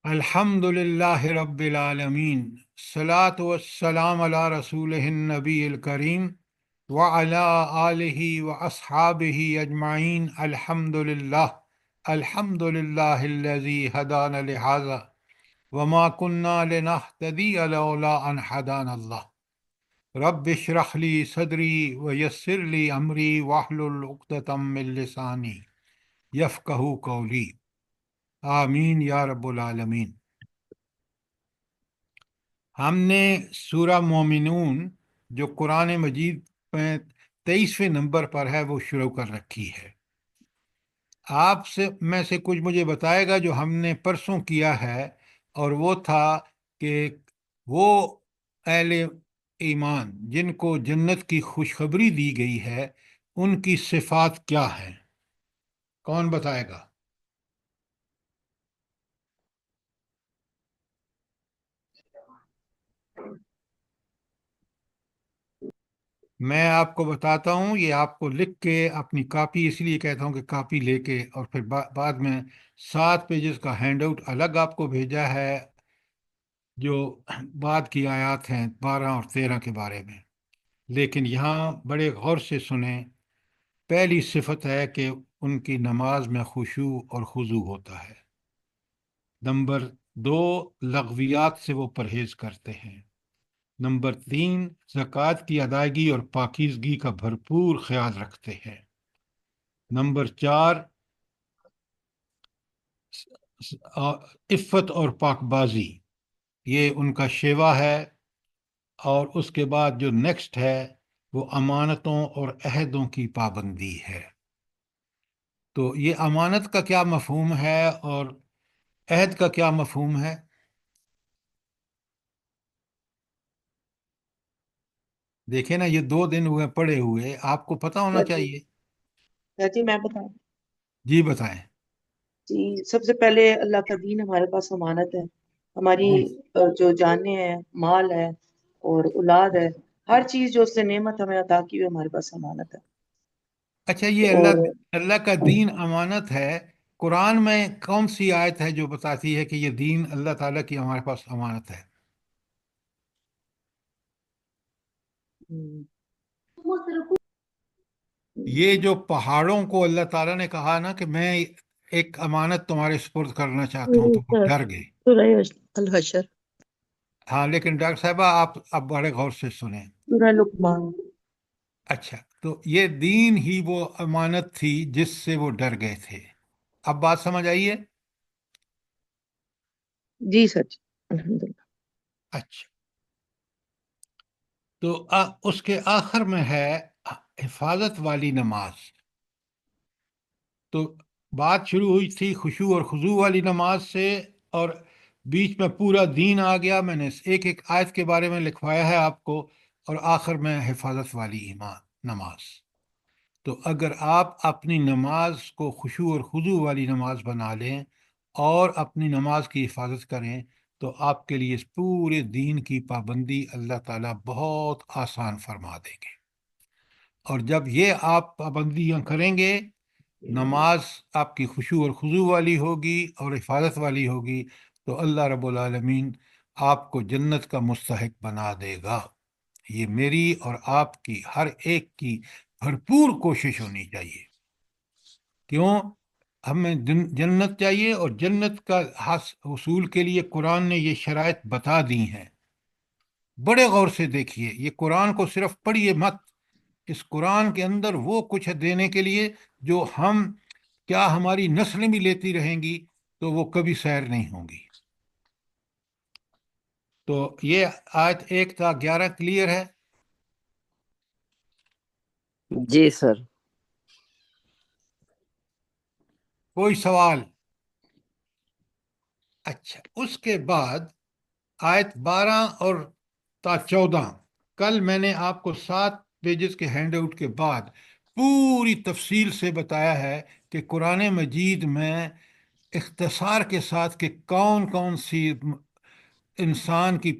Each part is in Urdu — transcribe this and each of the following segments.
الحمد للہ رب العالمین، الصلاۃ والسلام علی رسولہ النبی الکریم وعلی آلہ واصحابہ اجمعین۔ الحمد للہ، الحمد للہ الذی ہدانا لہذا وما کنا لنہتدی لولا ان ہدانا اللہ۔ رب اشرح لی صدری ویسر لی امری واحلل عقدۃ من لسانی یفقہوا قولی، آمین یا رب العالمین۔ ہم نے سورہ مومنون جو قرآن مجید میں 23ویں نمبر پر ہے وہ شروع کر رکھی ہے۔ آپ سے میں سے کچھ مجھے بتائے گا جو ہم نے پرسوں کیا ہے، اور وہ تھا کہ وہ اہل ایمان جن کو جنت کی خوشخبری دی گئی ہے ان کی صفات کیا ہیں؟ کون بتائے گا؟ میں آپ کو بتاتا ہوں، یہ آپ کو لکھ کے اپنی کاپی، اس لیے کہتا ہوں کہ کاپی لے کے، اور پھر بعد میں 7 پیجز کا ہینڈ آؤٹ الگ آپ کو بھیجا ہے جو بعد کی آیات ہیں 12 اور 13 کے بارے میں، لیکن یہاں بڑے غور سے سنیں۔ پہلی صفت ہے کہ ان کی نماز میں خشوع اور خضوع ہوتا ہے۔ نمبر 2، لغویات سے وہ پرہیز کرتے ہیں۔ نمبر 3، زکوٰۃ کی ادائیگی اور پاکیزگی کا بھرپور خیال رکھتے ہیں۔ نمبر 4، عفت اور پاک بازی، یہ ان کا شیوا ہے۔ اور اس کے بعد جو نیکسٹ ہے وہ امانتوں اور عہدوں کی پابندی ہے۔ تو یہ امانت کا کیا مفہوم ہے اور عہد کا کیا مفہوم ہے؟ دیکھیں نا، یہ 2 دن ہوئے پڑے ہوئے، آپ کو پتہ ہونا جی چاہیے۔ جی میں بتاؤں؟ جی بتائیں۔ جی، سب سے پہلے اللہ کا دین ہمارے پاس امانت ہے۔ ہماری جی جو جانیں ہیں، مال ہے اور اولاد ہے، ہر چیز جو اس سے نعمت ہمیں عطا کی ہوئی ہمارے پاس امانت ہے۔ اچھا، یہ اور اللہ کا دین امانت ہے۔ قرآن میں کون سی آیت ہے جو بتاتی ہے کہ یہ دین اللہ تعالیٰ کی ہمارے پاس امانت ہے؟ یہ جو پہاڑوں کو اللہ تعالیٰ نے کہا نا کہ میں ایک امانت تمہارے سپرد کرنا چاہتا ہوں، تو وہ ڈر گئے۔ سورہ الحشر، ہاں، لیکن ڈاکٹر صاحبہ آپ اب بڑے غور سے سنیں۔ سورہ لقمان۔ اچھا، تو یہ دین ہی وہ امانت تھی جس سے وہ ڈر گئے تھے۔ اب بات سمجھ آئیے؟ جی سر جی، الحمدللہ۔ اچھا، تو اس کے آخر میں ہے حفاظت والی نماز۔ تو بات شروع ہوئی تھی خشوع اور خضوع والی نماز سے، اور بیچ میں پورا دین آ گیا۔ میں نے ایک ایک آیت کے بارے میں لکھوایا ہے آپ کو، اور آخر میں حفاظت والی نماز۔ تو اگر آپ اپنی نماز کو خشوع اور خضوع والی نماز بنا لیں اور اپنی نماز کی حفاظت کریں تو آپ کے لیے اس پورے دین کی پابندی اللہ تعالیٰ بہت آسان فرما دیں گے۔ اور جب یہ آپ پابندیاں کریں گے، نماز آپ کی خشوع اور خضوع والی ہوگی اور حفاظت والی ہوگی، تو اللہ رب العالمین آپ کو جنت کا مستحق بنا دے گا۔ یہ میری اور آپ کی ہر ایک کی بھرپور کوشش ہونی چاہیے۔ کیوں؟ ہمیں جنت چاہیے، اور جنت کا حصول کے لیے قرآن نے یہ شرائط بتا دی ہیں۔ بڑے غور سے دیکھیے، یہ قرآن کو صرف پڑھیے مت، اس قرآن کے اندر وہ کچھ ہے دینے کے لیے جو کیا ہماری نسلیں بھی لیتی رہیں گی تو وہ کبھی سیر نہیں ہوں گی۔ تو یہ آیت 1 تا 11 کلیئر ہے؟ جی سر۔ کوئی سوال؟ اچھا، اس کے بعد آیت 12 اور تا 14، کل میں نے آپ کو 7 پیجز کے ہینڈ آؤٹ کے بعد پوری تفصیل سے بتایا ہے کہ قرآن مجید میں اختصار کے ساتھ کہ کون کون سی انسان کی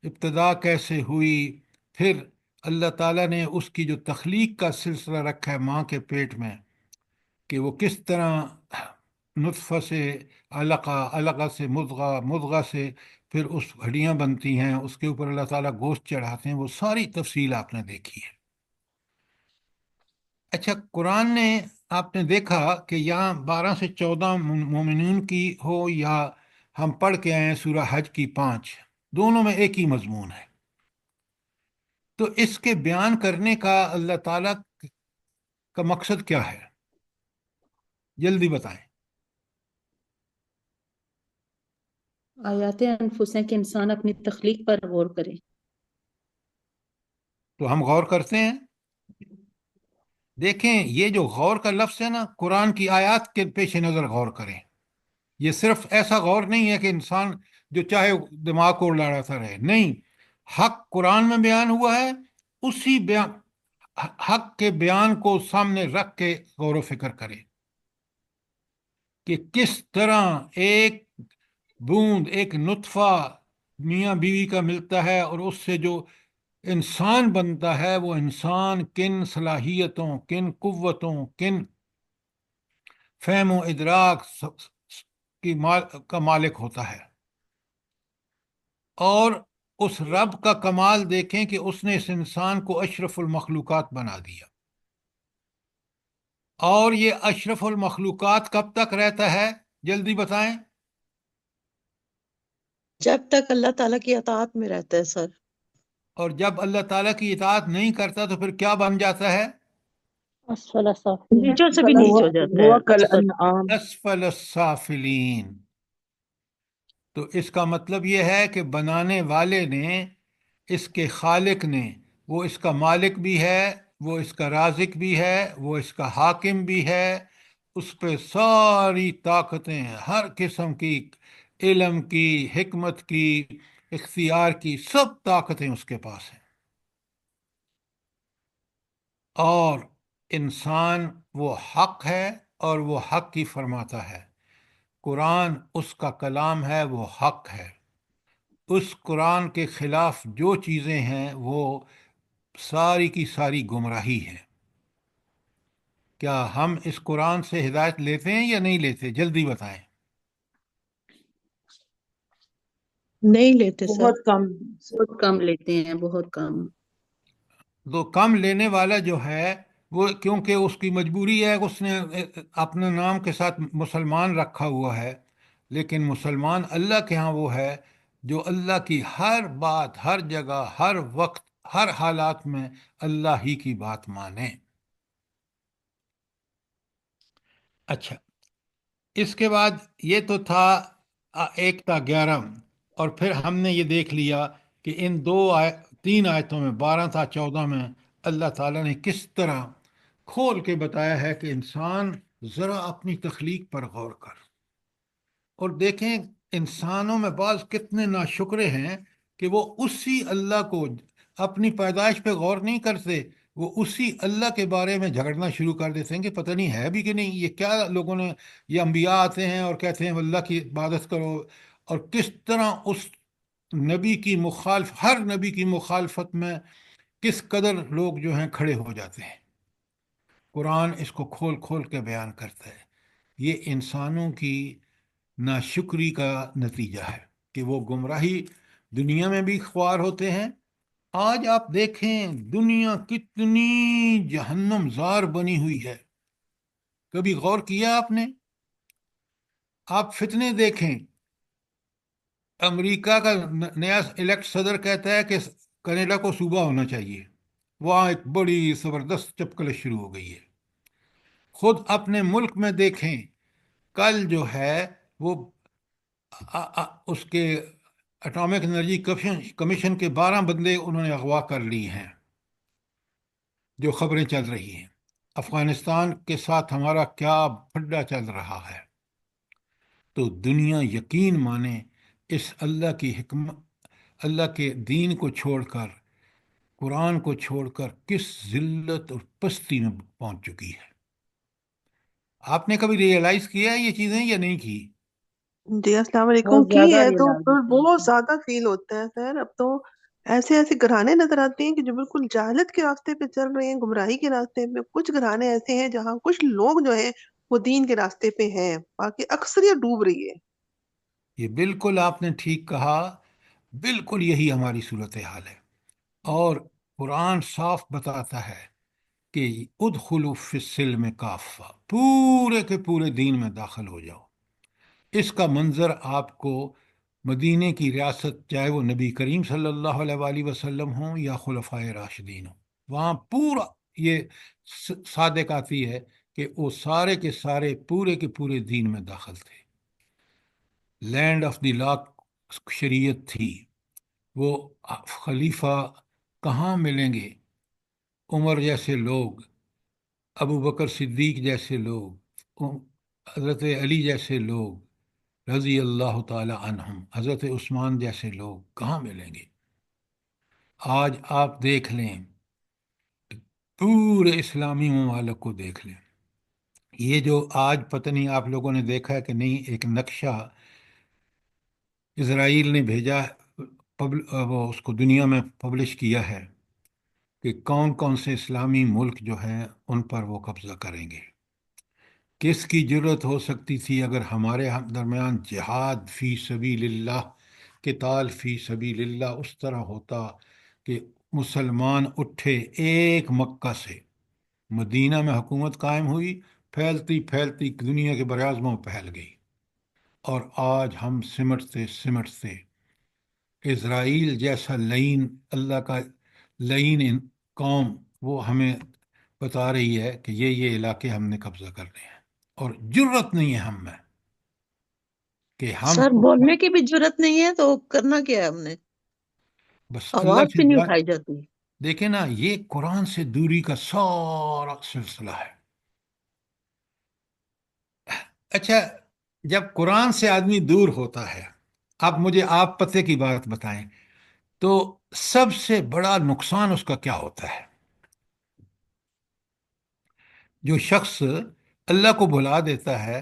ابتدا کیسے ہوئی، پھر اللہ تعالیٰ نے اس کی جو تخلیق کا سلسلہ رکھا ہے ماں کے پیٹ میں، کہ وہ کس طرح نطفہ سے علقہ، علقہ سے مضغہ، مضغہ سے پھر اس ہڈیاں بنتی ہیں، اس کے اوپر اللہ تعالیٰ گوشت چڑھاتے ہیں، وہ ساری تفصیل آپ نے دیکھی ہے۔ اچھا، قرآن نے آپ نے دیکھا کہ یہاں 12 سے 14 مومنون کی ہو یا ہم پڑھ کے آئے ہیں سورہ حج کی 5، دونوں میں ایک ہی مضمون ہے۔ تو اس کے بیان کرنے کا اللہ تعالیٰ کا مقصد کیا ہے؟ جلدی بتائیں۔ آیات انفس ہیں کہ انسان اپنی تخلیق پر غور کرے۔ تو ہم غور کرتے ہیں۔ دیکھیں، یہ جو غور کا لفظ ہے نا، قرآن کی آیات کے پیش نظر غور کریں۔ یہ صرف ایسا غور نہیں ہے کہ انسان جو چاہے دماغ کو لڑاتا رہے، نہیں، حق قرآن میں بیان ہوا ہے، اسی بیان حق کے بیان کو سامنے رکھ کے غور و فکر کرے کہ کس طرح ایک بوند، ایک نطفہ میاں بیوی کا ملتا ہے اور اس سے جو انسان بنتا ہے، وہ انسان کن صلاحیتوں، کن قوتوں، کن فہم و ادراک کا مالک ہوتا ہے۔ اور اس رب کا کمال دیکھیں کہ اس نے اس انسان کو اشرف المخلوقات بنا دیا، اور یہ اشرف المخلوقات کب تک رہتا ہے؟ جلدی بتائیں۔ جب تک اللہ تعالیٰ کی اطاعت میں رہتا ہے سر۔ اور جب اللہ تعالیٰ کی اطاعت نہیں کرتا تو پھر کیا بن جاتا ہے؟ اسفل سافلین، نیچوں سے بھی نیچ ہو جاتا ہے۔ ہوا کل انعام، اسفل السافلین۔ تو اس کا مطلب یہ ہے کہ بنانے والے نے، اس کے خالق نے، وہ اس کا مالک بھی ہے، وہ اس کا رازق بھی ہے، وہ اس کا حاکم بھی ہے، اس پہ ساری طاقتیں، ہر قسم کی، علم کی، حکمت کی، اختیار کی، سب طاقتیں اس کے پاس ہیں۔ اور انسان وہ حق ہے اور وہ حق کی فرماتا ہے۔ قرآن اس کا کلام ہے، وہ حق ہے۔ اس قرآن کے خلاف جو چیزیں ہیں وہ ساری کی ساری گمراہی ہے۔ کیا ہم اس قرآن سے ہدایت لیتے ہیں یا نہیں لیتے؟ جلدی بتائیں۔ نہیں لیتے سر۔ بہت کم۔ بہت کم لیتے ہیں، بہت کم۔ تو کم لینے والا جو ہے وہ، کیونکہ اس کی مجبوری ہے کہ اس نے اپنے نام کے ساتھ مسلمان رکھا ہوا ہے، لیکن مسلمان اللہ کے ہاں وہ ہے جو اللہ کی ہر بات، ہر جگہ، ہر وقت، ہر حالات میں اللہ ہی کی بات مانے۔ اچھا، اس کے بعد یہ تو تھا 1 تا 11، اور پھر ہم نے یہ دیکھ لیا کہ ان 3 آیتوں میں 12 تا 14 میں اللہ تعالیٰ نے کس طرح کھول کے بتایا ہے کہ انسان ذرا اپنی تخلیق پر غور کر، اور دیکھیں انسانوں میں بعض کتنے ناشکرے ہیں کہ وہ اسی اللہ کو اپنی پیدائش پہ غور نہیں کرتے، وہ اسی اللہ کے بارے میں جھگڑنا شروع کر دیتے ہیں کہ پتہ نہیں ہے بھی کہ نہیں، یہ کیا لوگوں نے، یہ انبیاء آتے ہیں اور کہتے ہیں اللہ کی عبادت کرو، اور کس طرح اس نبی کی ہر نبی کی مخالفت میں کس قدر لوگ جو ہیں کھڑے ہو جاتے ہیں۔ قرآن اس کو کھول کھول کے بیان کرتا ہے۔ یہ انسانوں کی ناشکری کا نتیجہ ہے کہ وہ گمراہی دنیا میں بھی خوار ہوتے ہیں۔ آج آپ دیکھیں دنیا کتنی جہنم زار بنی ہوئی ہے، کبھی غور کیا آپ نے؟ آپ فتنے دیکھیں، امریکہ کا نیا الیکٹ صدر کہتا ہے کہ کینیڈا کو صوبہ ہونا چاہیے، وہاں ایک بڑی زبردست چپکلش شروع ہو گئی ہے۔ خود اپنے ملک میں دیکھیں، کل جو ہے وہ اس کے اٹامک انرجی کمیشن کے 12 بندے انہوں نے اغوا کر لی ہیں، جو خبریں چل رہی ہیں۔ افغانستان کے ساتھ ہمارا کیا پھڈا چل رہا ہے۔ تو دنیا یقین مانے اس اللہ کی حکمت، اللہ کے دین کو چھوڑ کر، قرآن کو چھوڑ کر کس ذلت اور پستی میں پہنچ چکی ہے۔ آپ نے کبھی ریئلائز کیا ہے یہ چیزیں یا نہیں کی؟ جی السلام علیکم۔ بہت کی زیادہ ہے تو ریئلائز پھر ہوتا بہت ہے۔ زیادہ فیل ہوتا ہے سر۔ اب تو ایسے ایسے گھرانے نظر آتے ہیں کہ جو بالکل جہالت کے راستے پہ چل رہے ہیں، گمراہی کے راستے پہ۔ کچھ گھرانے ایسے ہیں جہاں کچھ لوگ جو ہیں وہ دین کے راستے پہ ہیں، باقی اکثریت ڈوب رہی ہے۔ یہ بالکل آپ نے ٹھیک کہا، بالکل یہی ہماری صورتحال ہے۔ اور قرآن صاف بتاتا ہے کہ ادخلوا فی السلم کافہ، پورے کے پورے دین میں داخل ہو جاؤ۔ اس کا منظر آپ کو مدینے کی ریاست، چاہے وہ نبی کریم صلی اللہ علیہ وآلہ وسلم ہوں یا خلفائے راشدین ہوں، وہاں پورا یہ صادق آتی ہے کہ وہ سارے کے سارے پورے کے پورے دین میں داخل تھے۔ لینڈ آف دی لا شریعت تھی۔ وہ خلیفہ کہاں ملیں گے؟ عمر جیسے لوگ، ابو بکر صدیق جیسے لوگ، حضرت علی جیسے لوگ رضی اللہ تعالی عنہم، حضرت عثمان جیسے لوگ کہاں ملیں گے؟ آج آپ دیکھ لیں، پورے اسلامی ممالک کو دیکھ لیں، یہ جو آج پتہ نہیں آپ لوگوں نے دیکھا ہے کہ نہیں، ایک نقشہ اسرائیل نے بھیجا، وہ اس کو دنیا میں پبلش کیا ہے کہ کون کون سے اسلامی ملک جو ہیں ان پر وہ قبضہ کریں گے۔ کس کی جرت ہو سکتی تھی اگر ہمارے درمیان جہاد فی سبیل اللہ، قتال فی سبیل اللہ اس طرح ہوتا کہ مسلمان اٹھے، ایک مکہ سے مدینہ میں حکومت قائم ہوئی، پھیلتی پھیلتی دنیا کے براعظموں میں پھیل گئی، اور آج ہم سمٹتے سمٹتے اسرائیل جیسا لعین، اللہ کا لعین قوم، وہ ہمیں بتا رہی ہے کہ یہ علاقے ہم نے قبضہ کرنے ہیں، اور جرت نہیں ہے ہم میں کہ ہم سر بولنے کی بھی جرت نہیں ہے تو کرنا کیا ہے ہم نے؟ بس اللہ آواز سے بھی نہیں دعا۔ اٹھائی جاتی۔ دیکھیں نا، یہ قرآن سے دوری کا سارا سلسلہ ہے۔ اچھا، جب قرآن سے آدمی دور ہوتا ہے، اب مجھے آپ پتے کی بات بتائیں، تو سب سے بڑا نقصان اس کا کیا ہوتا ہے؟ جو شخص اللہ کو بھلا دیتا ہے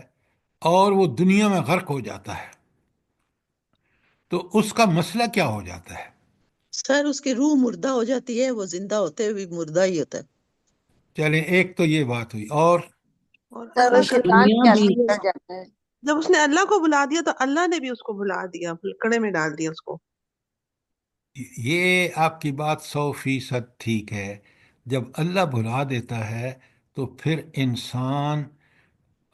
اور وہ دنیا میں غرق ہو جاتا ہے، تو اس کا مسئلہ کیا ہو جاتا ہے؟ سر اس کی روح مردہ ہو جاتی ہے، وہ زندہ ہوتے ہوئے بھی مردہ ہی ہوتا ہے۔ چلیں، ایک تو یہ بات ہوئی، اور اور سر وہ اللہ کا شیطان دنیا کے بھی عادی ہو جاتا ہے۔ جب اس نے اللہ کو بلا دیا تو اللہ نے بھی اس کو بلا دیا، کڑے میں ڈال دیا اس کو۔ یہ آپ کی بات 100% ٹھیک ہے۔ جب اللہ بھلا دیتا ہے تو پھر انسان،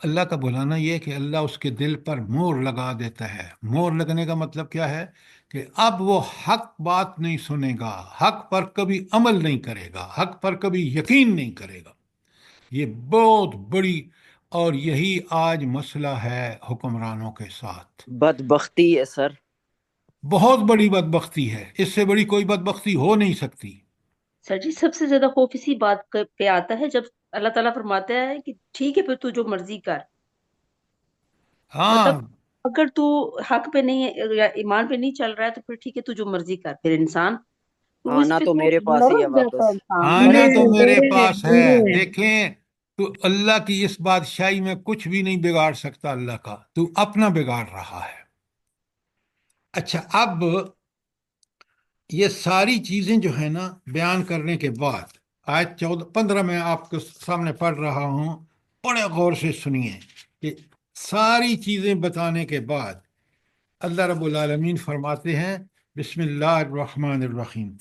اللہ کا بھلانا یہ ہے کہ اللہ اس کے دل پر مور لگا دیتا ہے۔ مور لگنے کا مطلب کیا ہے؟ کہ اب وہ حق بات نہیں سنے گا، حق پر کبھی عمل نہیں کرے گا، حق پر کبھی یقین نہیں کرے گا۔ یہ بہت بڑی، اور یہی آج مسئلہ ہے حکمرانوں کے ساتھ، بدبختی ہے سر۔ بہت بڑی بدبختی ہے، اس سے بڑی کوئی بدبختی ہو نہیں سکتی۔ سر جی، سب سے زیادہ خوف اسی بات پہ آتا ہے جب اللہ تعالیٰ فرماتا ہے کہ ٹھیک ہے پھر تو جو مرضی کر، ہاں، مطلب اگر تو حق پہ نہیں ہے یا ایمان پہ نہیں چل رہا ہے تو پھر ٹھیک ہے تو جو مرضی کر، پھر انسان تو اس آنا پہ تو تو میرے پاس ہی ہے لڑک جاتا ہے واپس۔ انسان، آنا لڑک تو جاتا میرے پاس ہے۔ دیکھیں، تو اللہ کی اس بادشاہی میں کچھ بھی نہیں بگاڑ سکتا اللہ کا، تو اپنا بگاڑ رہا ہے۔ اچھا، اب یہ ساری چیزیں جو ہیں نا بیان کرنے کے بعد، آیت 15 میں آپ کے سامنے پڑھ رہا ہوں، بڑے غور سے سنیے کہ ساری چیزیں بتانے کے بعد اللہ رب العالمین فرماتے ہیں، بسم اللہ الرحمن الرحیم،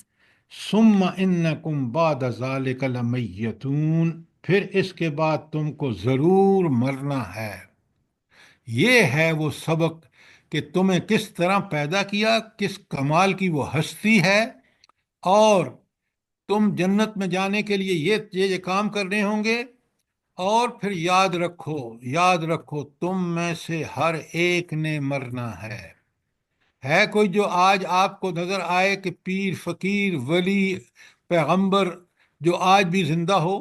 ثم انکم بعد ذالک لمیتون، پھر اس کے بعد تم کو ضرور مرنا ہے۔ یہ ہے وہ سبق کہ تمہیں کس طرح پیدا کیا، کس کمال کی وہ ہستی ہے، اور تم جنت میں جانے کے لیے یہ کام کرنے ہوں گے۔ اور پھر یاد رکھو، یاد رکھو، تم میں سے ہر ایک نے مرنا ہے کوئی جو آج آپ کو نظر آئے کہ پیر، فقیر، ولی، پیغمبر جو آج بھی زندہ ہو؟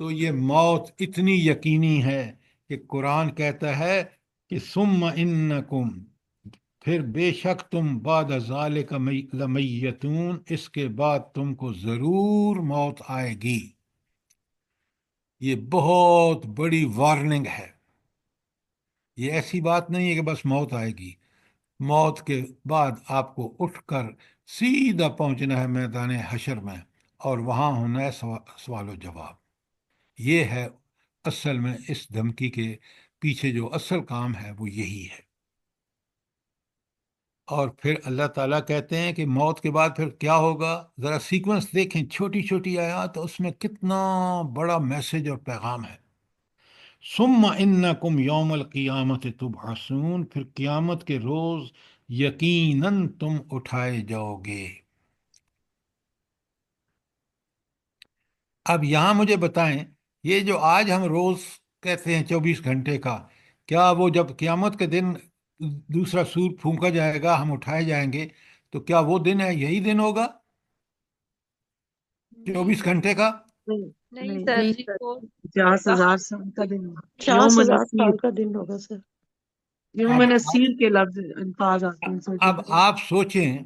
تو یہ موت اتنی یقینی ہے کہ قرآن کہتا ہے کہ ثم انکم، پھر بے شک تم بعد ذالک لمیتون، اس کے بعد تم کو ضرور موت آئے گی۔ یہ بہت بڑی وارننگ ہے۔ یہ ایسی بات نہیں ہے کہ بس موت آئے گی، موت کے بعد آپ کو اٹھ کر سیدھا پہنچنا ہے میدان حشر میں، اور وہاں ہونا ہے سوال و جواب۔ یہ ہے اصل میں اس دھمکی کے پیچھے جو اصل کام ہے وہ یہی ہے۔ اور پھر اللہ تعالیٰ کہتے ہیں کہ موت کے بعد پھر کیا ہوگا، ذرا سیکوینس دیکھیں، چھوٹی چھوٹی آیات، اس میں کتنا بڑا میسج اور پیغام ہے۔ ثم انکم یوم القیامت تبعثون، پھر قیامت کے روز یقیناً تم اٹھائے جاؤ گے۔ اب یہاں مجھے بتائیں، یہ جو آج ہم روز کہتے ہیں 24 گھنٹے کا، کیا وہ جب قیامت کے دن دوسرا سور پھونکا جائے گا، ہم اٹھائے جائیں گے، تو کیا وہ دن ہے، یہی دن ہوگا نہیں 24 گھنٹے کا؟ نہیں نہیں نہیں، سر، نہیں وہ 50,000 سال کا دن، 50,000 سال کا دن ہوگا سر۔ یوم اب نسیر کے لفظ الفاظ آتے ہیں سر۔ اب آپ سوچیں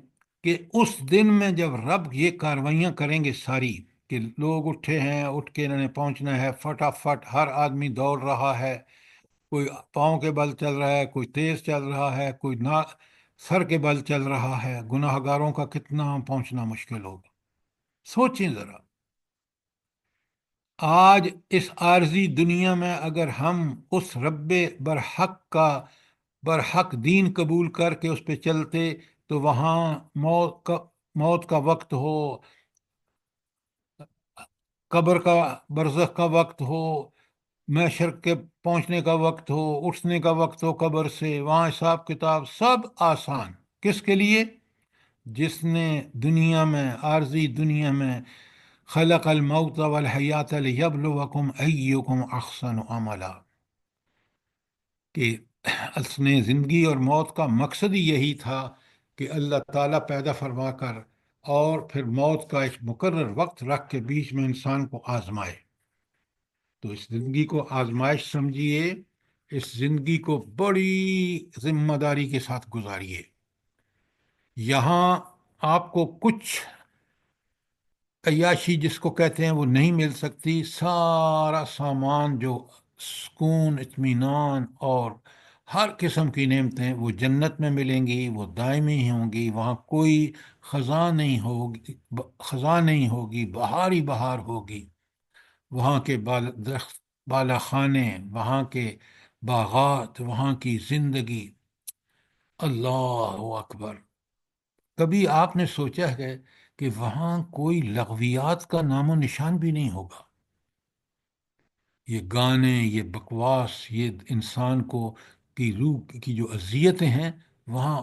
کہ اس دن میں جب رب یہ کاروائیاں کریں گے ساری، کہ لوگ اٹھے ہیں، اٹھ کے انہوں نے پہنچنا ہے، فٹافٹ ہر آدمی دوڑ رہا ہے، کوئی پاؤں کے بل چل رہا ہے، کوئی تیز چل رہا ہے، کوئی نہ سر کے بل چل رہا ہے، گناہ گاروں کا کتنا پہنچنا مشکل ہوگا۔ سوچیں ذرا، آج اس عارضی دنیا میں اگر ہم اس رب برحق دین قبول کر کے اس پہ چلتے، تو وہاں موت کا وقت ہو، قبر کا برزخ کا وقت ہو، محشر کے پہنچنے کا وقت ہو، اٹھنے کا وقت ہو قبر سے، وہاں حساب کتاب سب آسان۔ کس کے لیے؟ جس نے دنیا میں، عارضی دنیا میں، خلق الموت والحیات لیبلوکم ایکم احسن عملا، کہ اس نے زندگی اور موت کا مقصد ہی یہی تھا کہ اللہ تعالیٰ پیدا فرما کر اور پھر موت کا ایک مقرر وقت رکھ کے بیچ میں انسان کو آزمائے۔ تو اس زندگی کو آزمائش سمجھیے، اس زندگی کو بڑی ذمہ داری کے ساتھ گزاریے۔ یہاں آپ کو کچھ عیاشی جس کو کہتے ہیں وہ نہیں مل سکتی، سارا سامان جو سکون، اطمینان اور ہر قسم کی نعمتیں وہ جنت میں ملیں گی، وہ دائمی ہوں گی، وہاں کوئی خزاں نہیں ہوگی، بہار ہی بہار ہوگی، وہاں کے درخت، بالا خانے، وہاں کے باغات، وہاں کی زندگی، اللہ اکبر۔ کبھی آپ نے سوچا ہے کہ وہاں کوئی لغویات کا نام و نشان بھی نہیں ہوگا؟ یہ گانے، یہ بکواس، یہ انسان کو کی روح کی جو اذیتیں ہیں، وہاں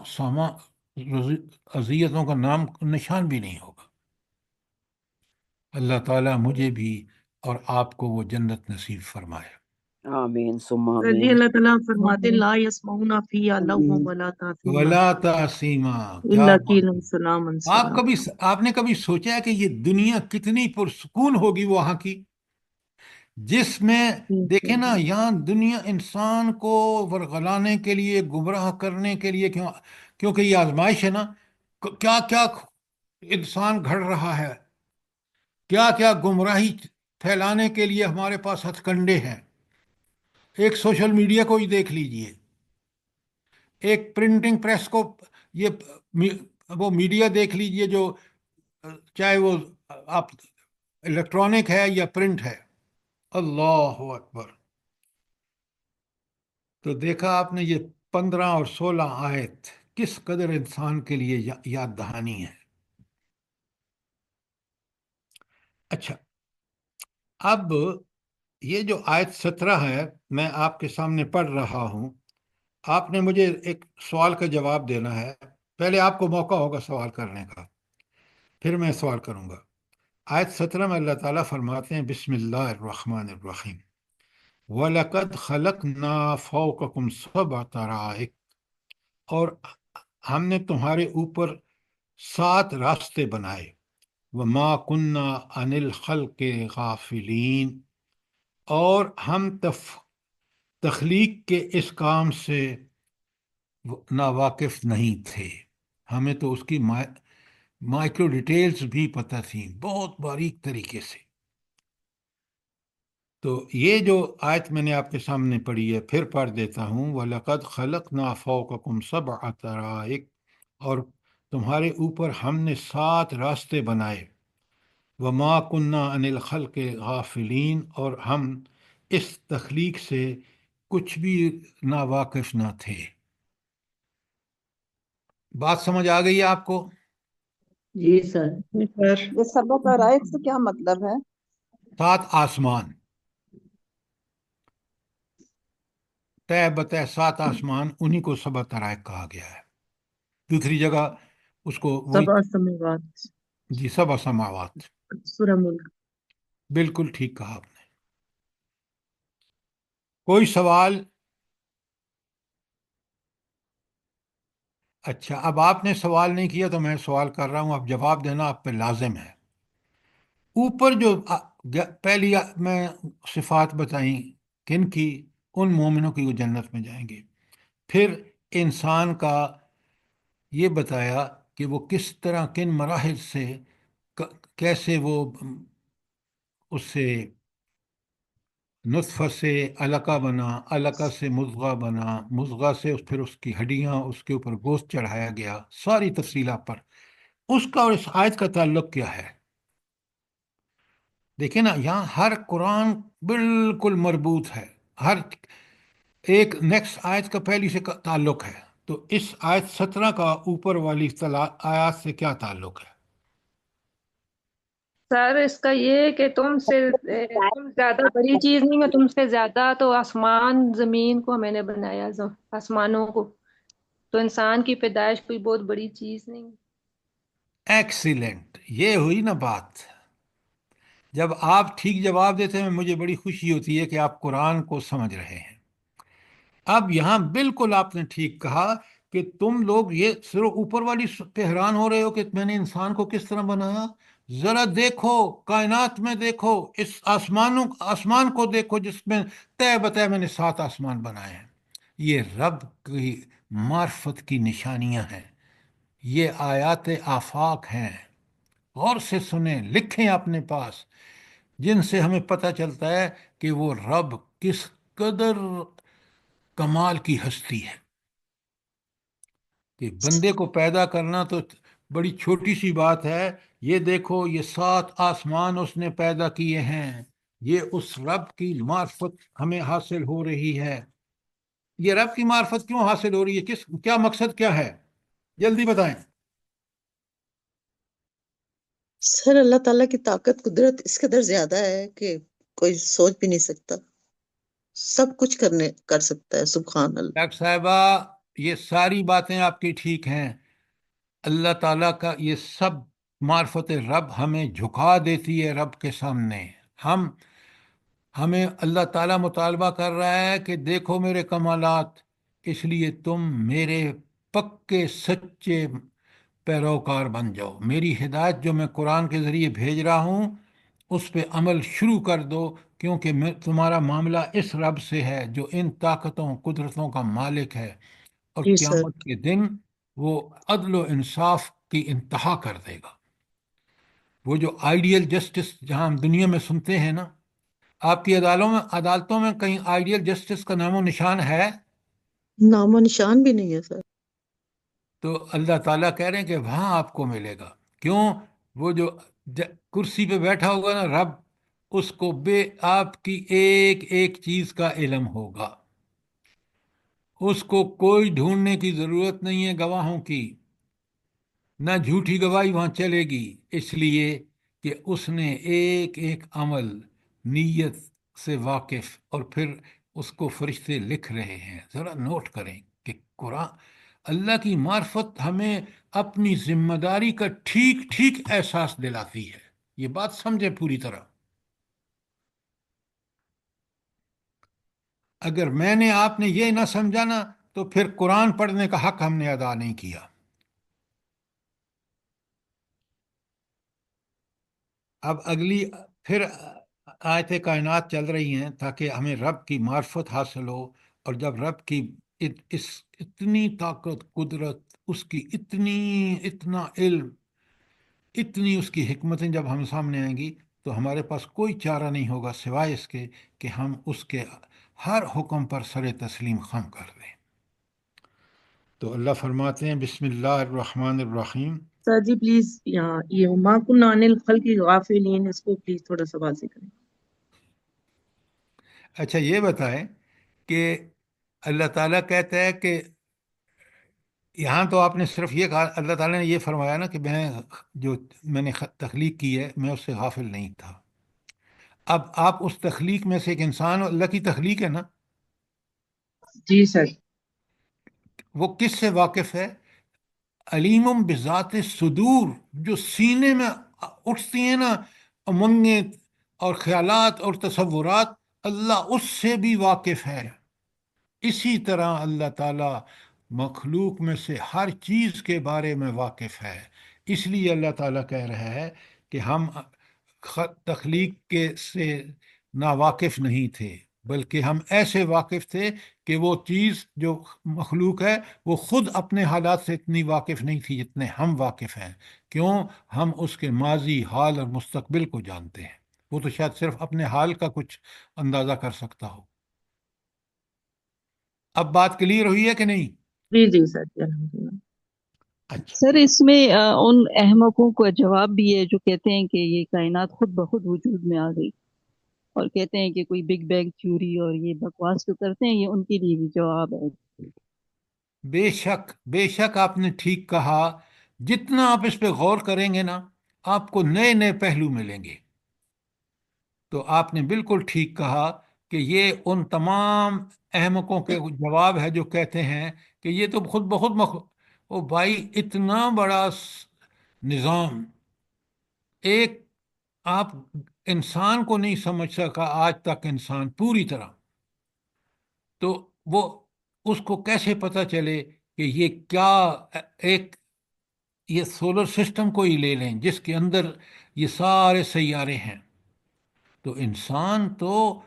اذیتوں کا نام نشان بھی نہیں ہوگا۔ اللہ تعالیٰ مجھے بھی اور آپ کو وہ جنت نصیب فرمائے۔ آمین ثم سر جی، آمین۔ اللہ تعالیٰ فرماتے لا یسمعون فیہا لغوا ولا تأثیما ولا تعصیما، کیا الا بات! قیلا سلاما سلاما۔ آپ نے کبھی سوچا ہے کہ یہ دنیا کتنی پرسکون ہوگی وہاں کی، جس میں دیکھیں نا، یہاں دنیا انسان کو ورغلانے کے لیے، گمراہ کرنے کے لیے، کیونکہ یہ آزمائش ہے نا، کیا کیا انسان گھڑ رہا ہے، کیا کیا گمراہی پھیلانے کے لیے ہمارے پاس ہتھ کنڈے ہیں۔ ایک سوشل میڈیا کو ہی دیکھ لیجئے، ایک پرنٹنگ پریس کو، یہ وہ میڈیا دیکھ لیجئے جو چاہے وہ آپ الیکٹرانک ہے یا پرنٹ ہے۔ اللہ اکبر! تو دیکھا آپ نے، یہ 15 اور 16 آیت کس قدر انسان کے لیے یاد دہانی ہے۔ اچھا، اب یہ جو آیت 17 ہے، میں آپ کے سامنے پڑھ رہا ہوں، آپ نے مجھے ایک سوال کا جواب دینا ہے۔ پہلے آپ کو موقع ہوگا سوال کرنے کا، پھر میں سوال کروں گا۔ آیت 17 میں اللہ تعالیٰ فرماتے ہیں، بسم اللہ الرحمن الرحیم، وَلَقَدْ خَلَقْنَا فَوْقَكُمْ سَبْعَ طَرَائِقَ، اور ہم نے تمہارے اوپر 7 راستے بنائے، وَمَا كُنَّا عَنِ الْخَلْقِ غَافِلِينَ، اور ہم تخلیق کے اس کام سے ناواقف نہیں تھے، ہمیں تو اس کی مائکرو ڈیٹیلز بھی پتہ تھیں، بہت باریک طریقے سے۔ تو یہ جو آیت میں نے آپ کے سامنے پڑھی ہے، پھر پڑھ دیتا ہوں، وَلَقَدْ خَلَقْنَا فَوْقَكُمْ سَبْعَ طَرَائِقَ، اور تمہارے اوپر ہم نے 7 راستے بنائے، وَمَا كُنَّا عَنِ الْخَلْقِ غَافِلِينَ، اور ہم اس تخلیق سے کچھ بھی ناواقف نہ تھے۔ بات سمجھ آ گئی ہے آپ کو؟ جی سر۔ سر یہ سبق اور رائق سے کیا مطلب ہے؟ 7 آسمان، طے بطے 7 آسمان، انہی کو سبع طرائق کہا گیا ہے۔ دوسری جگہ اس کو وہی، سبع سماوات، جی، 7 سماوات، سورہ ملک۔ بالکل ٹھیک کہا آپ نے۔ کوئی سوال؟ اچھا، اب آپ نے سوال نہیں کیا تو میں سوال کر رہا ہوں، اب جواب دینا آپ پہ لازم ہے۔ اوپر جو پہلی میں صفات بتائیں کن کی، ان مومنوں کی وہ جنت میں جائیں گے۔ پھر انسان کا یہ بتایا کہ وہ کس طرح کن مراحل سے کیسے وہ اس سے نطفہ سے علقہ بنا، علقہ سے مضغہ بنا، مضغہ سے پھر اس کی ہڈیاں، اس کے اوپر گوشت چڑھایا گیا، ساری تفصیلات پر اس کا اور اس آیت کا تعلق کیا ہے؟ دیکھیں نا، یہاں ہر قرآن بالکل مربوط ہے، ہر ایک نیکسٹ آیت کا پہلی سے تعلق ہے۔ تو اس آیت 17 کا اوپر والی آیات سے کیا تعلق ہے؟ سر اس کا یہ ہے کہ تم زیادہ بڑی چیز نہیں ہے، تم سے زیادہ تو آسمان زمین کو میں نے بنایا، آسمانوں کو، تو انسان کی پیدائش کوئی بہت بڑی چیز نہیں۔ ایکسیلنٹ، یہ ہوئی نا بات۔ جب آپ ٹھیک جواب دیتے ہیں مجھے بڑی خوشی ہوتی ہے کہ آپ قرآن کو سمجھ رہے ہیں۔ اب یہاں بالکل آپ نے ٹھیک کہا کہ تم لوگ یہ صرف اوپر والی پہ حیران ہو رہے ہو کہ میں نے انسان کو کس طرح بنایا، ذرا دیکھو کائنات میں، دیکھو اس آسمان کو دیکھو جس میں طے بطے میں نے 7 آسمان بنائے ہیں۔ یہ رب کی معرفت کی نشانیاں ہیں، یہ آیات آفاق ہیں۔ غور سے سنیں، لکھیں اپنے پاس، جن سے ہمیں پتہ چلتا ہے کہ وہ رب کس قدر کمال کی ہستی ہے۔ کہ بندے کو پیدا کرنا تو بڑی چھوٹی سی بات ہے، یہ دیکھو یہ 7 آسمان اس نے پیدا کیے ہیں، یہ اس رب کی معرفت ہمیں حاصل ہو رہی ہے۔ یہ رب کی معرفت کیوں حاصل ہو رہی ہے؟ کیا مقصد کیا ہے؟ جلدی بتائیں۔ سر اللہ تعالیٰ کی طاقت قدرت اس قدر زیادہ ہے کہ کوئی سوچ بھی نہیں سکتا، سب کچھ کر سکتا ہے، سبحان اللہ۔ ڈاکٹر صاحبہ، یہ ساری باتیں آپ کی ٹھیک ہیں، اللہ تعالیٰ کا یہ سب معرفت رب ہمیں جھکا دیتی ہے رب کے سامنے۔ ہمیں اللہ تعالیٰ مطالبہ کر رہا ہے کہ دیکھو میرے کمالات، اس لیے تم میرے پکے سچے پیروکار بن جاؤ، میری ہدایت جو میں قرآن کے ذریعے بھیج رہا ہوں اس پہ عمل شروع کر دو، کیونکہ تمہارا معاملہ اس رب سے ہے جو ان طاقتوں قدرتوں کا مالک ہے، اور جی سر۔ قیامت کے دن وہ عدل و انصاف کی انتہا کر دے گا۔ وہ جو آئیڈیل جسٹس جہاں ہم دنیا میں سنتے ہیں نا، آپ کی عدالتوں میں کہیں آئیڈیل جسٹس کا نام و نشان ہے؟ نام و نشان بھی نہیں ہے سر۔ تو اللہ تعالیٰ کہہ رہے ہیں کہ وہاں آپ کو ملے گا۔ کیوں؟ وہ جو کرسی پہ بیٹھا ہوگا نا رب، اس کو آپ کی ایک ایک چیز کا علم ہوگا، اس کو کوئی ڈھونڈنے کی ضرورت نہیں ہے گواہوں کی، نہ جھوٹی گواہی وہاں چلے گی، اس لیے کہ اس نے ایک ایک عمل نیت سے واقف، اور پھر اس کو فرشتے لکھ رہے ہیں۔ ذرا نوٹ کریں کہ قرآن، اللہ کی معرفت ہمیں اپنی ذمہ داری کا ٹھیک ٹھیک احساس دلاتی ہے۔ یہ بات سمجھے پوری طرح۔ اگر میں نے آپ نے یہ نہ سمجھا نا تو پھر قرآن پڑھنے کا حق ہم نے ادا نہیں کیا۔ اب اگلی پھر آیت کائنات چل رہی ہیں تاکہ ہمیں رب کی معرفت حاصل ہو، اور جب رب کی اتنی طاقت قدرت، اس کی اتنا علم، اتنی اس کی حکمتیں جب ہم سامنے آئیں گی تو ہمارے پاس کوئی چارہ نہیں ہوگا سوائے اس کے کہ ہم اس کے ہر حکم پر سر تسلیم خم کر دیں۔ تو اللہ فرماتے ہیں بسم اللہ الرحمن الرحیم۔ سر جی پلیز یہاں یہ وما كنا عن الخلق غافلین، اس کو پلیز تھوڑا سا واضح کریں۔ اچھا یہ بتائیں کہ اللہ تعالیٰ کہتا ہے کہ یہاں تو آپ نے صرف یہ کہا، اللہ تعالیٰ نے یہ فرمایا نا کہ میں نے تخلیق کی ہے میں اس سے غافل نہیں تھا۔ اب آپ اس تخلیق میں سے ایک انسان اللہ کی تخلیق ہے نا، جی سر۔ وہ کس سے واقف ہے؟ علیم بذات صدور، جو سینے میں اٹھتی ہیں نا امنگیں اور خیالات اور تصورات، اللہ اس سے بھی واقف ہے۔ اسی طرح اللہ تعالیٰ مخلوق میں سے ہر چیز کے بارے میں واقف ہے۔ اس لیے اللہ تعالیٰ کہہ رہا ہے کہ ہم تخلیق کے سے ناواقف نہیں تھے، بلکہ ہم ایسے واقف تھے کہ وہ چیز جو مخلوق ہے وہ خود اپنے حالات سے اتنی واقف نہیں تھی جتنے ہم واقف ہیں۔ کیوں؟ ہم اس کے ماضی، حال اور مستقبل کو جانتے ہیں، وہ تو شاید صرف اپنے حال کا کچھ اندازہ کر سکتا ہو۔ اب بات کلیئر ہوئی ہے کہ نہیں؟ جی جی سر جی الحمدللہ۔ اچھا، سر اس میں ان احمقوں کا جواب بھی ہے جو کہتے ہیں کہ یہ کائنات خود بخود وجود میں آ گئی، اور کہتے ہیں کہ کوئی بگ بینگ تھیوری اور یہ بکواس جو کرتے ہیں، یہ ان کے لیے بھی جواب ہے۔ بے شک بے شک آپ نے ٹھیک کہا۔ جتنا آپ اس پہ غور کریں گے نا، آپ کو نئے نئے پہلو ملیں گے۔ تو آپ نے بالکل ٹھیک کہا کہ یہ ان تمام احمقوں کے جواب ہے جو کہتے ہیں کہ یہ تو خود بخود او بھائی، اتنا بڑا نظام، ایک آپ انسان کو نہیں سمجھ سکا آج تک انسان پوری طرح، تو وہ اس کو کیسے پتہ چلے کہ یہ کیا ایک یہ سولر سسٹم کو ہی لے لیں جس کے اندر یہ سارے سیارے ہیں، تو انسان تو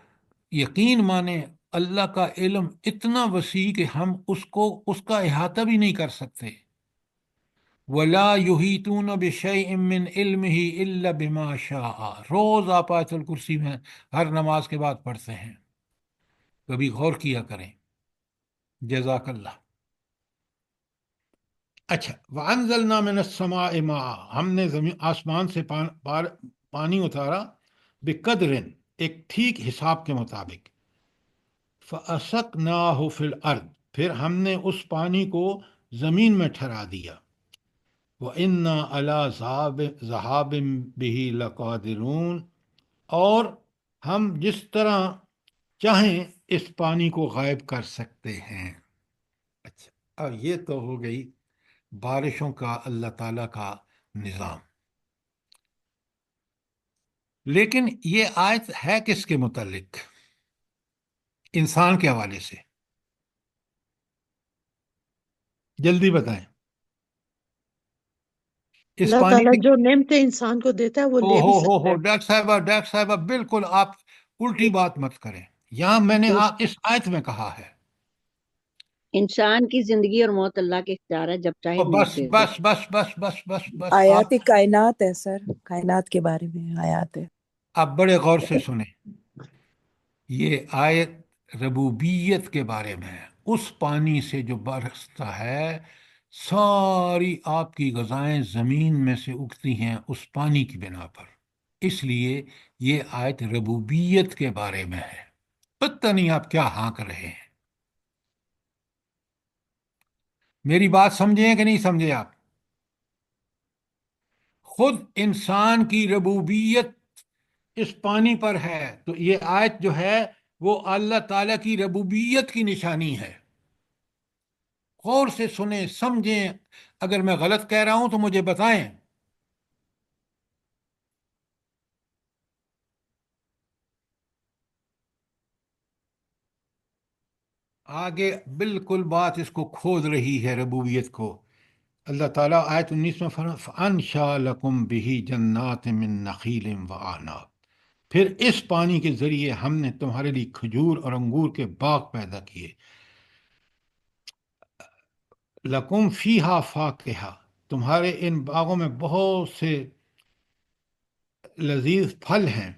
یقین مانے اللہ کا علم اتنا وسیع کہ ہم اس کا احاطہ بھی نہیں کر سکتے۔ وَلَا يُحِيطُونَ بِشَيْءٍ مِّنْ عِلْمِهِ إِلَّا بِمَا شَاءَ، روز آپ آیت الکرسی میں ہر نماز کے بعد پڑھتے ہیں، کبھی غور کیا کریں۔ جزاک اللہ۔ اچھا، وَأَنزَلْنَا مِنَ السَّمَاءِ مَاءً، ہم نے آسمان سے پانی اتارا، بِقَدْرٍ، ایک ٹھیک حساب کے مطابق، فَأَسَقْنَاهُ فِي الْأَرْضِ، پھر ہم نے اس پانی کو زمین میں ٹھہرا دیا، وَإِنَّا عَلَىٰ ذَهَابٍ بِهِ لَقَادِرُونَ، اور ہم جس طرح چاہیں اس پانی کو غائب کر سکتے ہیں۔ اچھا، اب یہ تو ہو گئی بارشوں کا اللہ تعالیٰ کا نظام۔ لیکن یہ آیت ہے کس کے متعلق؟ انسان کے حوالے سے، جلدی بتائیں۔ اس اللہ پانی تعالیٰ کی جو نعمتیں انسان کو دیتا ہے وہ او لے بھی ہو سکتا ہے۔ ڈاکٹر صاحبہ بالکل آپ الٹی بات مت کریں، یہاں میں نے اس آیت میں کہا ہے، انسان کی زندگی اور موت اللہ کے اختیار ہے، جب چاہے اور موت بس دے دے۔ بس بس بس بس بس بس آیات آپ کائنات ہے سر، کائنات کے بارے میں آیات ہے۔ آپ بڑے غور سے سنیں، یہ آیت ربوبیت کے بارے میں ہے۔ اس پانی سے جو برستا ہے، ساری آپ کی غذائیں زمین میں سے اگتی ہیں اس پانی کی بنا پر، اس لیے یہ آیت ربوبیت کے بارے میں ہے۔ پتہ نہیں آپ کیا ہانک رہے ہیں، میری بات سمجھیں کہ نہیں سمجھے آپ؟ خود انسان کی ربوبیت اس پانی پر ہے، تو یہ آیت جو ہے وہ اللہ تعالیٰ کی ربوبیت کی نشانی ہے۔ غور سے سنیں، سمجھیں، اگر میں غلط کہہ رہا ہوں تو مجھے بتائیں۔ آگے بالکل بات اس کو کھود رہی ہے ربوبیت کو۔ اللہ تعالیٰ آیت 19 میں فرماتا فَأَنشَأَ لَكُم بِهِ جَنَّاتٍ مِّن نَخِيلٍ وَأَعْنَابٍ، پھر اس پانی کے ذریعے ہم نے تمہارے لیے کھجور اور انگور کے باغ پیدا کیے۔ لَكُم فِيهَا فَاكِهَةٌ، تمہارے ان باغوں میں بہت سے لذیذ پھل ہیں،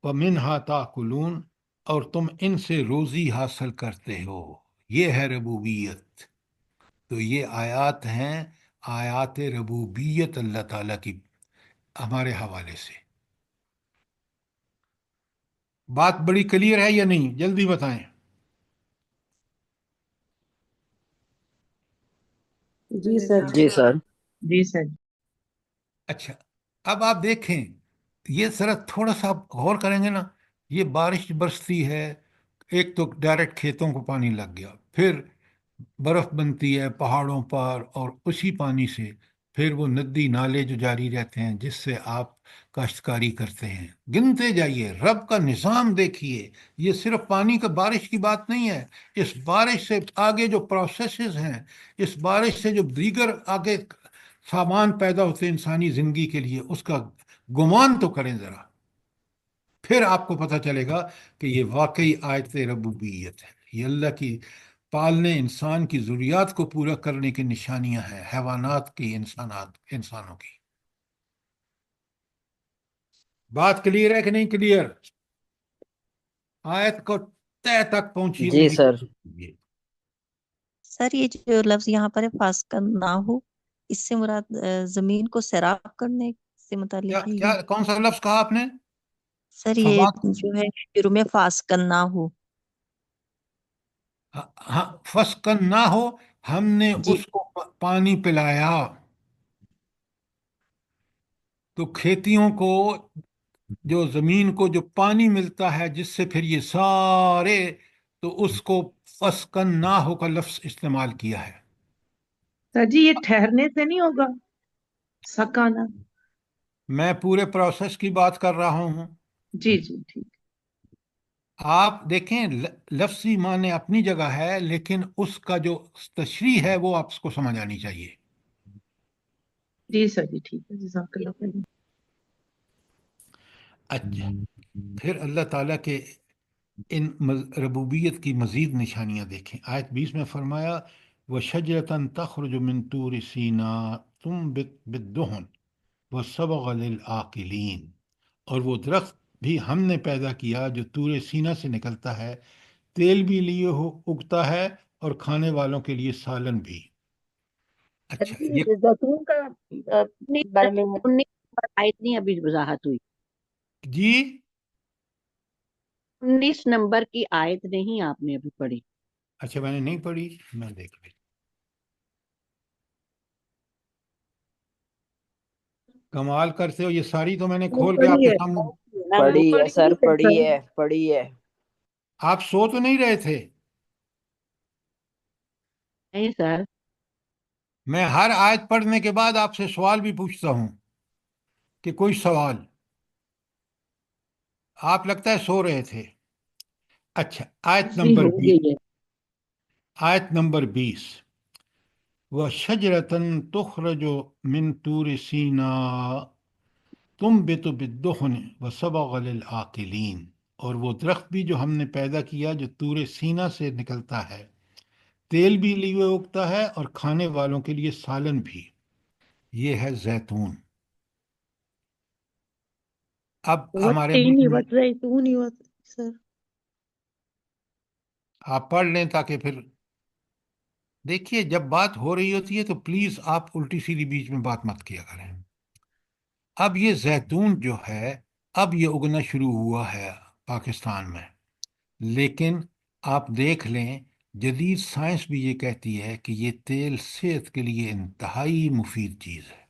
وَمِنْهَا تَأْكُلُونَ، اور تم ان سے روزی حاصل کرتے ہو۔ یہ ہے ربوبیت۔ تو یہ آیات ہیں، آیات ربوبیت اللہ تعالیٰ کی ہمارے حوالے سے۔ بات بڑی کلیئر ہے یا نہیں؟ جلدی بتائیں۔ جی سر جی سر جی سر اچھا، اب آپ دیکھیں، یہ ذرا تھوڑا سا آپ غور کریں گے نا، یہ بارش برستی ہے، ایک تو ڈائریکٹ کھیتوں کو پانی لگ گیا، پھر برف بنتی ہے پہاڑوں پر، اور اسی پانی سے پھر وہ ندی نالے جو جاری رہتے ہیں جس سے آپ کاشتکاری کرتے ہیں، گنتے جائیے، رب کا نظام دیکھیے۔ یہ صرف پانی کا بارش کی بات نہیں ہے، اس بارش سے آگے جو پروسیسز ہیں، اس بارش سے جو دیگر آگے سامان پیدا ہوتے ہیں انسانی زندگی کے لیے، اس کا گمان تو کریں ذرا، پھر آپ کو پتہ چلے گا کہ یہ واقعی آیت ربوبیت ہے، یہ اللہ کی پالنے، انسان کی ضروریات کو پورا کرنے کی نشانیاں ہیں، حیوانات کی، انسانوں کی۔ بات کلیئر ہے کہ نہیں کلیئر؟ آیت کو تہ تک پہنچیے جی میری۔ سر سر یہ جو لفظ یہاں پر ہے فاسقہ نہ ہو، اس سے مراد زمین کو سیراب کرنے سے متعلق ہے کیا یہ؟ کون سا لفظ کہا آپ نے؟ سر یہ فواق، جو ہے شروع میں فاسقہ نہ ہو۔ ہاں، فسکن نہ ہو، ہم نے جی اس کو پانی پلایا تو کھیتیوں کو، جو زمین کو جو پانی ملتا ہے جس سے پھر یہ سارے، تو اس کو فسکن نہ ہو کا لفظ استعمال کیا ہے۔ سر جی یہ ٹھہرنے سے نہیں ہوگا سکانا؟ میں پورے پروسیس کی بات کر رہا ہوں۔ جی جی ٹھیک آپ دیکھیں، لفظی معنی اپنی جگہ ہے، لیکن اس کا جو تشریح ہے وہ آپ کو سمجھ آنی چاہیے۔ جی سر جی ٹھیک ہے، جزاک اللہ خیر۔ اچھا، پھر اللہ تعالیٰ کے ان ربوبیت کی مزید نشانیاں دیکھیں۔ آیت 20 میں فرمایا وَشَجْرَةً تَخْرُجُ مِن طُورِ سِینَاءَ تُنبِتُ بِالدُّهْنِ وَالصَّبْغَ لِلْعَاقِلِينَ، اور وہ درخت بھی ہم نے پیدا کیا جو طور سینا سے نکلتا ہے، تیل بھی لیے ہو اگتا ہے اور کھانے والوں کے لیے سالن بھی۔ اچھا، یہ زیتون کا بارے میں 19 آیت نہیں ابھی وضاحت ہوئی، جی 19 نمبر کی آیت نہیں آپ نے ابھی پڑھی۔ اچھا، میں نے نہیں پڑھی، میں دیکھ لی۔ کمال کرتے ہو، یہ ساری تو میں نے کھول کے آپ پڑھی کے ہے سامنے۔ پڑھی ہے سر، ہے پڑھی سر۔ ہے پڑھی ہے۔ آپ سو تو نہیں رہے تھے؟ نہیں سر، میں ہر آیت پڑھنے کے بعد آپ سے سوال بھی پوچھتا ہوں کہ کوئی سوال؟ آپ لگتا ہے سو رہے تھے۔ اچھا، آیت جی نمبر ہو 20، گئی ہے۔ آیت نمبر 20، وَشَجْرَةً تُخْرَجُ مِن طُورِ سِینَاءَ تُنبِتُ بِالدُّهْنِ وَالصَّبْغَ لِلْعَاقِلِينَ، اور وہ درخت بھی جو ہم نے پیدا کیا جو طور سینا سے نکلتا ہے، تیل بھی لیے اگتا ہے اور کھانے والوں کے لیے سالن بھی، یہ ہے زیتون۔ اب ہمارے وٹین ملک ہی میں وٹ رہی تو نہیں وٹ سر۔ آپ پڑھ لیں تاکہ پھر دیکھیے، جب بات ہو رہی ہوتی ہے تو پلیز آپ الٹی سیدھی بیچ میں بات مت کیا کریں۔ اب یہ زیتون جو ہے، اب یہ اگنا شروع ہوا ہے پاکستان میں، لیکن آپ دیکھ لیں جدید سائنس بھی یہ کہتی ہے کہ یہ تیل صحت کے لیے انتہائی مفید چیز ہے،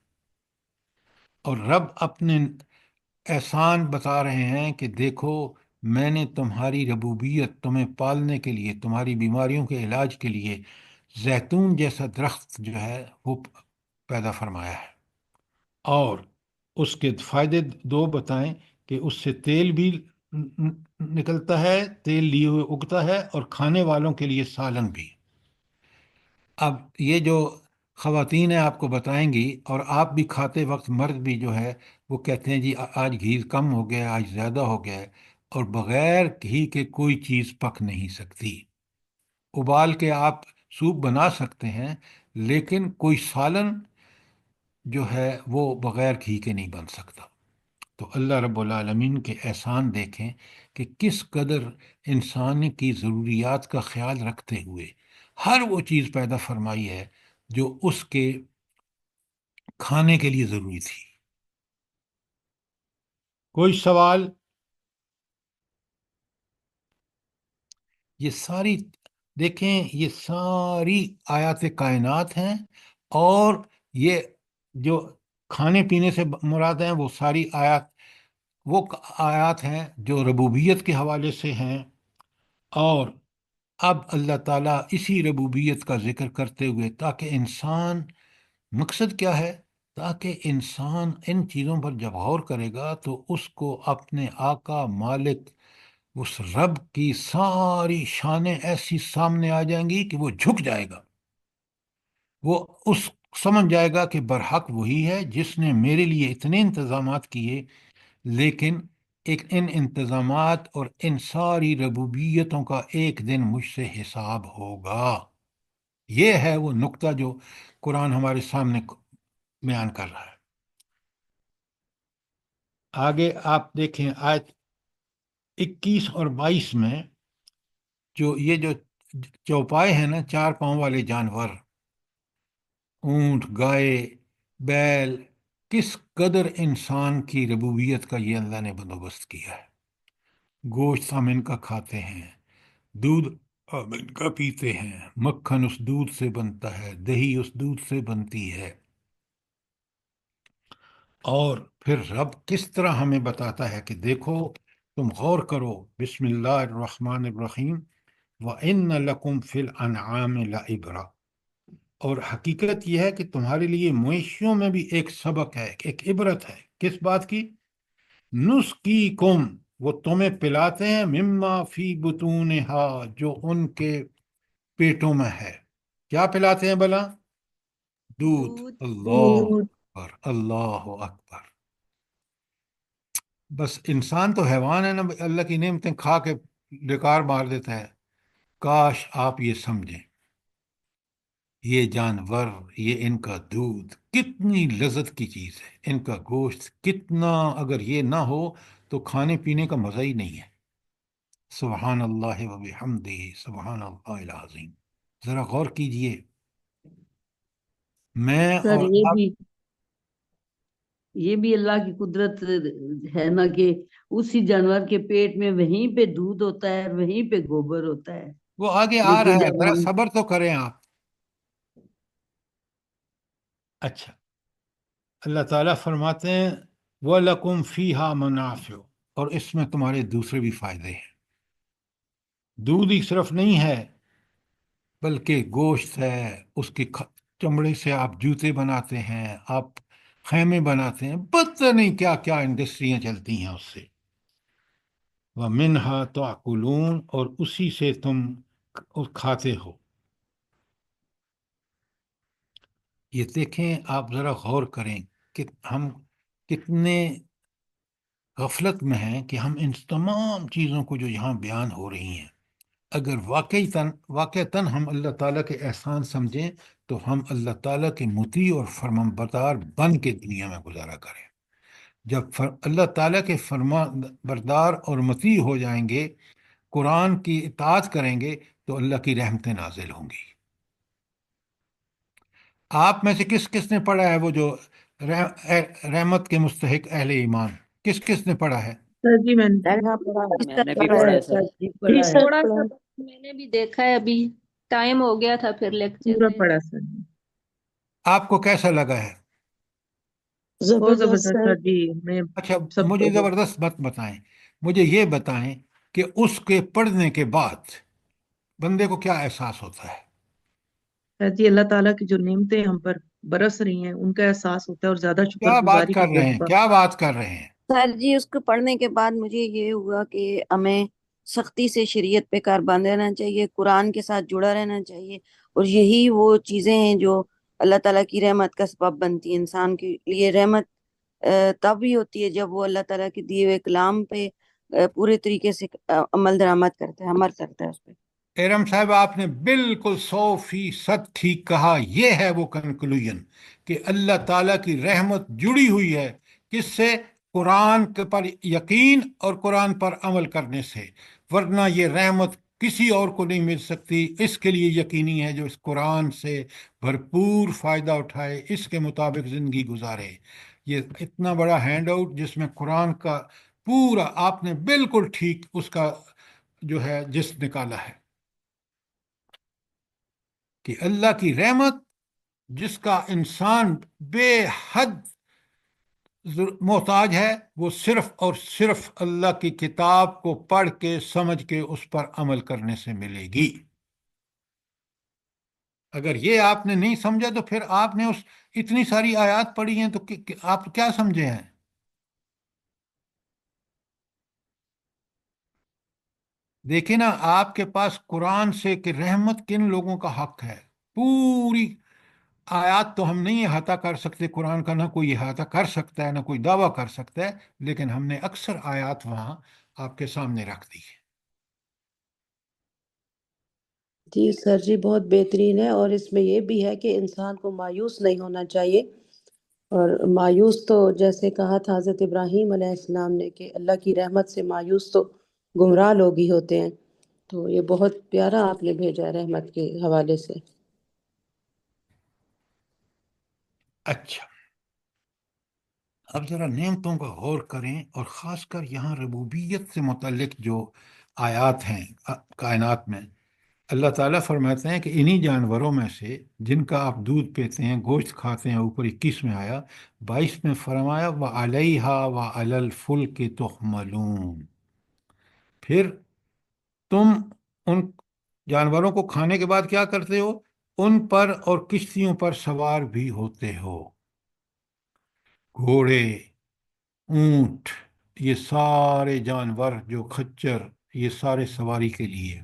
اور رب اپنے احسان بتا رہے ہیں کہ دیکھو، میں نے تمہاری ربوبیت، تمہیں پالنے کے لیے، تمہاری بیماریوں کے علاج کے لیے زیتون جیسا درخت جو ہے وہ پیدا فرمایا ہے، اور اس کے فائدے دو بتائیں کہ اس سے تیل بھی نکلتا ہے، تیل لیے ہوئے اگتا ہے، اور کھانے والوں کے لیے سالن بھی۔ اب یہ جو خواتین ہیں آپ کو بتائیں گی، اور آپ بھی کھاتے وقت، مرد بھی جو ہے وہ کہتے ہیں جی آج گھی کم ہو گیا، آج زیادہ ہو گیا ہے، اور بغیر گھی کے کوئی چیز پک نہیں سکتی۔ ابال کے آپ سوپ بنا سکتے ہیں، لیکن کوئی سالن جو ہے وہ بغیر گھی کے نہیں بن سکتا۔ تو اللہ رب العالمین کے احسان دیکھیں کہ کس قدر انسان کی ضروریات کا خیال رکھتے ہوئے ہر وہ چیز پیدا فرمائی ہے جو اس کے کھانے کے لیے ضروری تھی۔ کوئی سوال؟ یہ ساری دیکھیں، یہ ساری آیات کائنات ہیں، اور یہ جو کھانے پینے سے مراد ہیں وہ ساری آیات، وہ آیات ہیں جو ربوبیت کے حوالے سے ہیں۔ اور اب اللہ تعالیٰ اسی ربوبیت کا ذکر کرتے ہوئے، تاکہ انسان، مقصد کیا ہے؟ تاکہ انسان ان چیزوں پر جب غور کرے گا تو اس کو اپنے آقا مالک اس رب کی ساری شانیں ایسی سامنے آ جائیں گی کہ وہ جھک جائے گا، وہ اس سمجھ جائے گا کہ برحق وہی ہے جس نے میرے لیے اتنے انتظامات کیے، لیکن ان انتظامات اور ان ساری ربوبیتوں کا ایک دن مجھ سے حساب ہوگا۔ یہ ہے وہ نقطہ جو قرآن ہمارے سامنے بیان کر رہا ہے۔ آگے آپ دیکھیں آیت 21 اور 22 میں، یہ جو چوپائے ہیں نا، 4 پاؤں والے جانور، اونٹ، گائے، بیل، کس قدر انسان کی ربوبیت کا یہ اللہ نے بندوبست کیا ہے۔ گوشت ہم ان کا کھاتے ہیں، دودھ ہم ان کا پیتے ہیں، مکھن اس دودھ سے بنتا ہے، دہی اس دودھ سے بنتی ہے۔ اور پھر رب کس طرح ہمیں بتاتا ہے کہ دیکھو، تم غور کرو، بسم اللہ الرحمن الرحیم، وَإِنَّ لَكُمْ فِي الْأَنْعَامِ لَعِبْرَةً، اور حقیقت یہ ہے کہ تمہارے لیے مویشیوں میں بھی ایک سبق ہے، ایک عبرت ہے۔ کس بات کی؟ نسقیکم، وہ تمہیں پلاتے ہیں، مما فی بطونہا، جو ان کے پیٹوں میں ہے۔ کیا پلاتے ہیں بلا؟ دودھ۔ دودھ اللہ اکبر، اللہ اکبر۔ بس انسان تو حیوان ہے نا، اللہ کی نعمتیں کھا کے بیکار مار دیتا ہے۔ کاش آپ یہ سمجھیں، یہ جانور، یہ ان کا دودھ کتنی لذت کی چیز ہے، ان کا گوشت کتنا، اگر یہ نہ ہو تو کھانے پینے کا مزہ ہی نہیں ہے۔ سبحان اللہ و بحمدہ، سبحان اللہ العظیم۔ ذرا غور کیجئے، میں سر اور آپ، یہ بھی اللہ کی قدرت ہے نا کہ اسی جانور کے پیٹ میں وہیں پہ دودھ ہوتا ہے، وہیں پہ گوبر ہوتا ہے، وہ آگے آ لیکن رہا ہے، جب ذرا ہم صبر تو کریں آپ۔ اچھا، اللہ تعالیٰ فرماتے ہیں وَلَكُمْ فِيهَا مَنَافِعُ، اور اس میں تمہارے دوسرے بھی فائدے ہیں۔ دودھ ہی صرف نہیں ہے، بلکہ گوشت ہے، اس کی چمڑے سے آپ جوتے بناتے ہیں، آپ خیمے بناتے ہیں، پتہ نہیں کیا کیا انڈسٹریاں چلتی ہیں اس سے۔ وَمِنْهَا تَأْكُلُونَ، اور اسی سے تم کھاتے ہو۔ یہ دیکھیں، آپ ذرا غور کریں کہ ہم کتنے غفلت میں ہیں کہ ہم ان تمام چیزوں کو جو یہاں بیان ہو رہی ہیں، اگر واقعتاً ہم اللہ تعالیٰ کے احسان سمجھیں تو ہم اللہ تعالیٰ کے مطیع اور فرمانبردار بن کے دنیا میں گزارا کریں۔ جب اللہ تعالیٰ کے فرمان بردار اور مطیع ہو جائیں گے، قرآن کی اطاعت کریں گے، تو اللہ کی رحمتیں نازل ہوں گی۔ آپ میں سے کس کس نے پڑھا ہے وہ جو رحمت کے مستحق اہل ایمان؟ کس کس نے پڑھا ہے؟ سر جی میں سر یہاں پڑھا ہے۔ میں نے بھی پڑھا پڑھا ہے ہے سر۔ سر جی، پڑھا ہے۔ تھوڑا سا میں نے بھی دیکھا ہے، ابھی ٹائم ہو گیا تھا، پھر لیکچر پورا میں پڑھا سر جی، آپ کو کیسا لگا ہے؟ بہت زبردست زبردست ہے۔ سر جی، میں اچھا، سب مجھے زبردست مت بتائیں، مجھے یہ بتائیں کہ اس کے پڑھنے کے بعد بندے کو کیا احساس ہوتا ہے؟ سر جی اللہ تعالیٰ کی جو نعمتیں ہم پر برس رہی ہیں ان کا احساس ہوتا ہے، اور زیادہ شکر کیا بات گزاری کا کر رہے ہیں، کیا بات کر رہے ہیں؟ سر جی اس کو پڑھنے کے بعد مجھے یہ ہوا کہ ہمیں سختی سے شریعت پہ کاربند رہنا چاہیے، قرآن کے ساتھ جڑا رہنا چاہیے، اور یہی وہ چیزیں ہیں جو اللہ تعالیٰ کی رحمت کا سبب بنتی ہے۔ انسان کے لیے رحمت تب ہی ہوتی ہے جب وہ اللہ تعالیٰ کے دیے ہوئے کلام پہ پورے طریقے سے عمل درآمد کرتا ہے، عمل کرتا ہے اس پہ۔ ارم صاحب، آپ نے بالکل 100% ٹھیک کہا۔ یہ ہے وہ کنکلوژن کہ اللہ تعالیٰ کی رحمت جڑی ہوئی ہے کس سے؟ قرآن کے پر یقین اور قرآن پر عمل کرنے سے، ورنہ یہ رحمت کسی اور کو نہیں مل سکتی۔ اس کے لیے یقینی ہے جو اس قرآن سے بھرپور فائدہ اٹھائے، اس کے مطابق زندگی گزارے۔ یہ اتنا بڑا ہینڈ آؤٹ جس میں قرآن کا پورا، آپ نے بالکل ٹھیک اس کا جو ہے جس نکالا ہے۔ کہ اللہ کی رحمت جس کا انسان بے حد محتاج ہے، وہ صرف اور صرف اللہ کی کتاب کو پڑھ کے سمجھ کے اس پر عمل کرنے سے ملے گی۔ اگر یہ آپ نے نہیں سمجھا تو پھر آپ نے اتنی ساری آیات پڑھی ہیں تو آپ کیا سمجھے ہیں؟ دیکھیں نا، آپ کے پاس قرآن سے کہ رحمت کن لوگوں کا حق ہے، پوری آیات تو ہم نہیں احاطہ کر سکتے، قرآن کا نہ کوئی احاطہ کر سکتا ہے نہ کوئی دعویٰ کر سکتا ہے، لیکن ہم نے اکثر آیات وہاں آپ کے سامنے رکھ دی ہے۔ جی سر جی، بہت بہترین ہے، اور اس میں یہ بھی ہے کہ انسان کو مایوس نہیں ہونا چاہیے، اور مایوس تو جیسے کہا تھا حضرت ابراہیم علیہ السلام نے کہ اللہ کی رحمت سے مایوس تو گمراہ لوگ ہی ہوتے ہیں، تو یہ بہت پیارا آپ نے بھیجا ہے رحمت کے حوالے سے۔ اچھا، اب ذرا نعمتوں کا غور کریں، اور خاص کر یہاں ربوبیت سے متعلق جو آیات ہیں کائنات میں، اللہ تعالیٰ فرماتے ہیں کہ انہی جانوروں میں سے جن کا آپ دودھ پیتے ہیں، گوشت کھاتے ہیں، اوپر 21 میں آیا، 22 میں فرمایا وَعَلَيْهَا وَعَلَى الْفُلْكِ تُحْمَلُونَ، پھر تم ان جانوروں کو کھانے کے بعد کیا کرتے ہو؟ ان پر اور کشتیوں پر سوار بھی ہوتے ہو، گھوڑے، اونٹ، یہ سارے جانور، جو خچر، یہ سارے سواری کے لیے،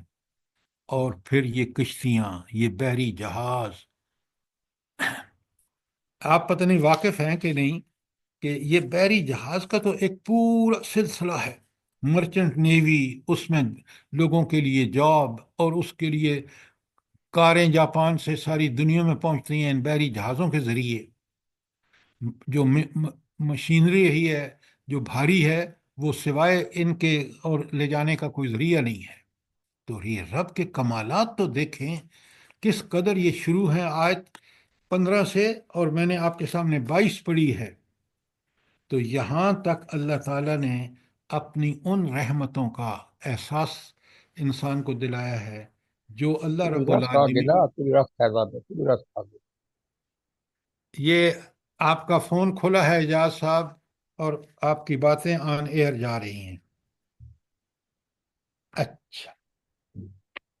اور پھر یہ کشتیاں، یہ بحری جہاز۔ آپ پتہ نہیں واقف ہیں کہ نہیں کہ یہ بحری جہاز کا تو ایک پورا سلسلہ ہے، مرچنٹ نیوی، اس میں لوگوں کے لیے جاب، اور اس کے لیے کاریں جاپان سے ساری دنیا میں پہنچتی ہیں ان بحری جہازوں کے ذریعے، جو مشینری رہی ہے، جو بھاری ہے، وہ سوائے ان کے اور لے جانے کا کوئی ذریعہ نہیں ہے۔ تو یہ رب کے کمالات تو دیکھیں کس قدر یہ شروع ہیں آیت 15 سے، اور میں نے آپ کے سامنے 22 پڑھی ہے، تو یہاں تک اللہ تعالیٰ نے اپنی ان رحمتوں کا احساس انسان کو دلایا ہے جو اللہ رب العالمین۔ یہ آپ کا فون کھلا ہے اعجاز صاحب، اور آپ کی باتیں آن ایئر جا رہی ہیں۔ اچھا،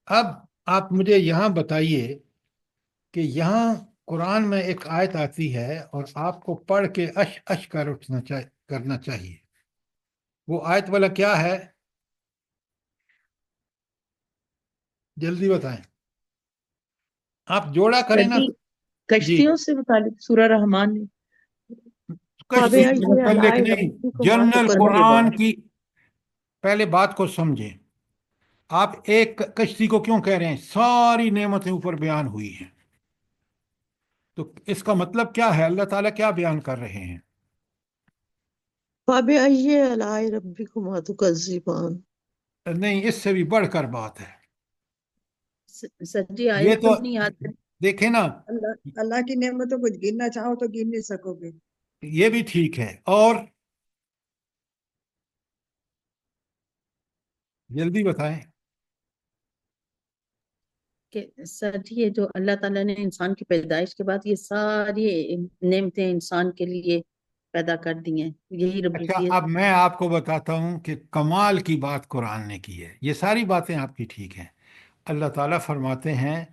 اب آپ مجھے یہاں بتائیے کہ یہاں قرآن میں ایک آیت آتی ہے اور آپ کو پڑھ کے اش اش کر اٹھنا کرنا چاہیے، وہ آیت والا کیا ہے؟ جلدی بتائیں، آپ جوڑا کریں نا۔ جی، جی، کشتیوں سے متعلق سورہ رحمان میں کشتی سے فَبِأَيِّ متعلق آلَاءِ نہیں، رَبِّكُمَا جنرل تُكَذِّبَانِ۔ قرآن کی پہلے بات کو سمجھیں۔ آپ ایک کشتی کو کیوں کہہ رہے ہیں؟ ساری نعمتیں اوپر بیان ہوئی ہیں، تو اس کا مطلب کیا ہے؟ اللہ تعالیٰ کیا بیان کر رہے ہیں؟ فَبِأَيِّ آلَاءِ رَبِّكُمَا تُكَذِّبَانِ۔ نہیں، اس سے بھی بڑھ کر بات ہے۔ سر جی یہ آیت تو اپنی یاد کریں۔ دیکھیں نا، اللہ کی نعمتوں کو گننا چاہو تو گن نہیں سکو گے۔ یہ بھی ٹھیک ہے، اور جلدی بتائیں۔ کہ سر جی یہ جو اللہ تعالیٰ نے انسان کی پیدائش کے بعد یہ ساری نعمتیں انسان کے لیے پیدا کر دی ہیں، یہی اچھا، ربوبیت۔ اب میں آپ کو بتاتا ہوں کہ کمال کی بات قرآن نے کی ہے۔ یہ ساری باتیں آپ کی ٹھیک ہیں، اللہ تعالیٰ فرماتے ہیں،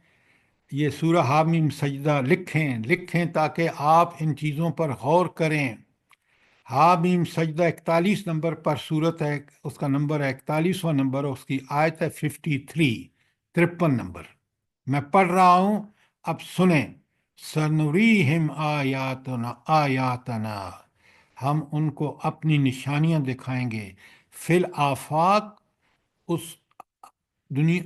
یہ سورہ حامیم سجدہ لکھیں تاکہ آپ ان چیزوں پر غور کریں۔ حامیم سجدہ 41 نمبر پر صورت ہے، اس کا نمبر ہے 41واں نمبر، اس کی آیت ہے 53 نمبر۔ میں پڑھ رہا ہوں، اب سنیں۔ سنوریہم آیاتنا، ہم ان کو اپنی نشانیاں دکھائیں گے، فی الآفاق، اس دنیا،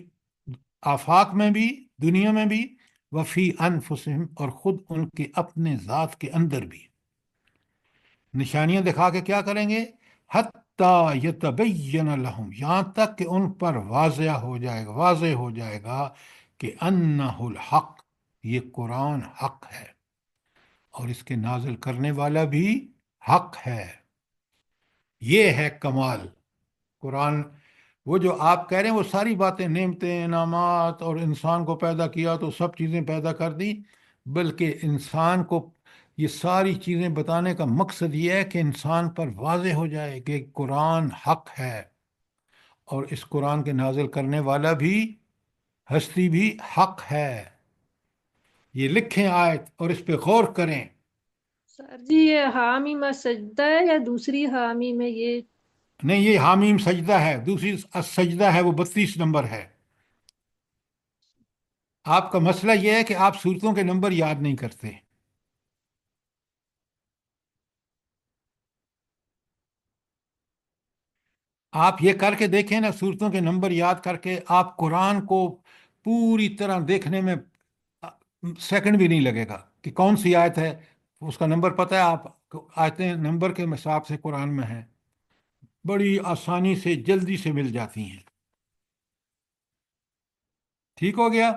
آفاق میں بھی، دنیا میں بھی، وفی انفسہم، اور خود ان کے اپنے ذات کے اندر بھی۔ نشانیاں دکھا کے کیا کریں گے؟ حتیٰ یتبین لہم، یہاں تک کہ ان پر واضح ہو جائے گا کہ انہ الحق، یہ قرآن حق ہے، اور اس کے نازل کرنے والا بھی حق ہے۔ یہ ہے کمال قرآن وہ جو آپ کہہ رہے ہیں وہ ساری باتیں، نعمتیں، انعامات، اور انسان کو پیدا کیا تو سب چیزیں پیدا کر دی، بلکہ انسان کو یہ ساری چیزیں بتانے کا مقصد یہ ہے کہ انسان پر واضح ہو جائے کہ قرآن حق ہے، اور اس قرآن کے نازل کرنے والا بھی، ہستی بھی حق ہے۔ یہ لکھیں آیت اور اس پہ غور کریں۔ سر جی یہ حامی میں سجدہ ہے یا دوسری حامی میں یہ؟ نہیں، یہ حامیم سجدہ ہے، دوسری سجدہ ہے، وہ 32 نمبر ہے۔ آپ کا مسئلہ یہ ہے کہ آپ صورتوں کے نمبر یاد نہیں کرتے۔ آپ یہ کر کے دیکھیں نا، صورتوں کے نمبر یاد کر کے آپ قرآن کو پوری طرح دیکھنے میں سیکنڈ بھی نہیں لگے گا کہ کون سی آیت ہے، اس کا نمبر پتہ ہے آپ، آیتیں نمبر کے حساب سے قرآن میں ہیں، بڑی آسانی سے جلدی سے مل جاتی ہیں۔ ٹھیک ہو گیا؟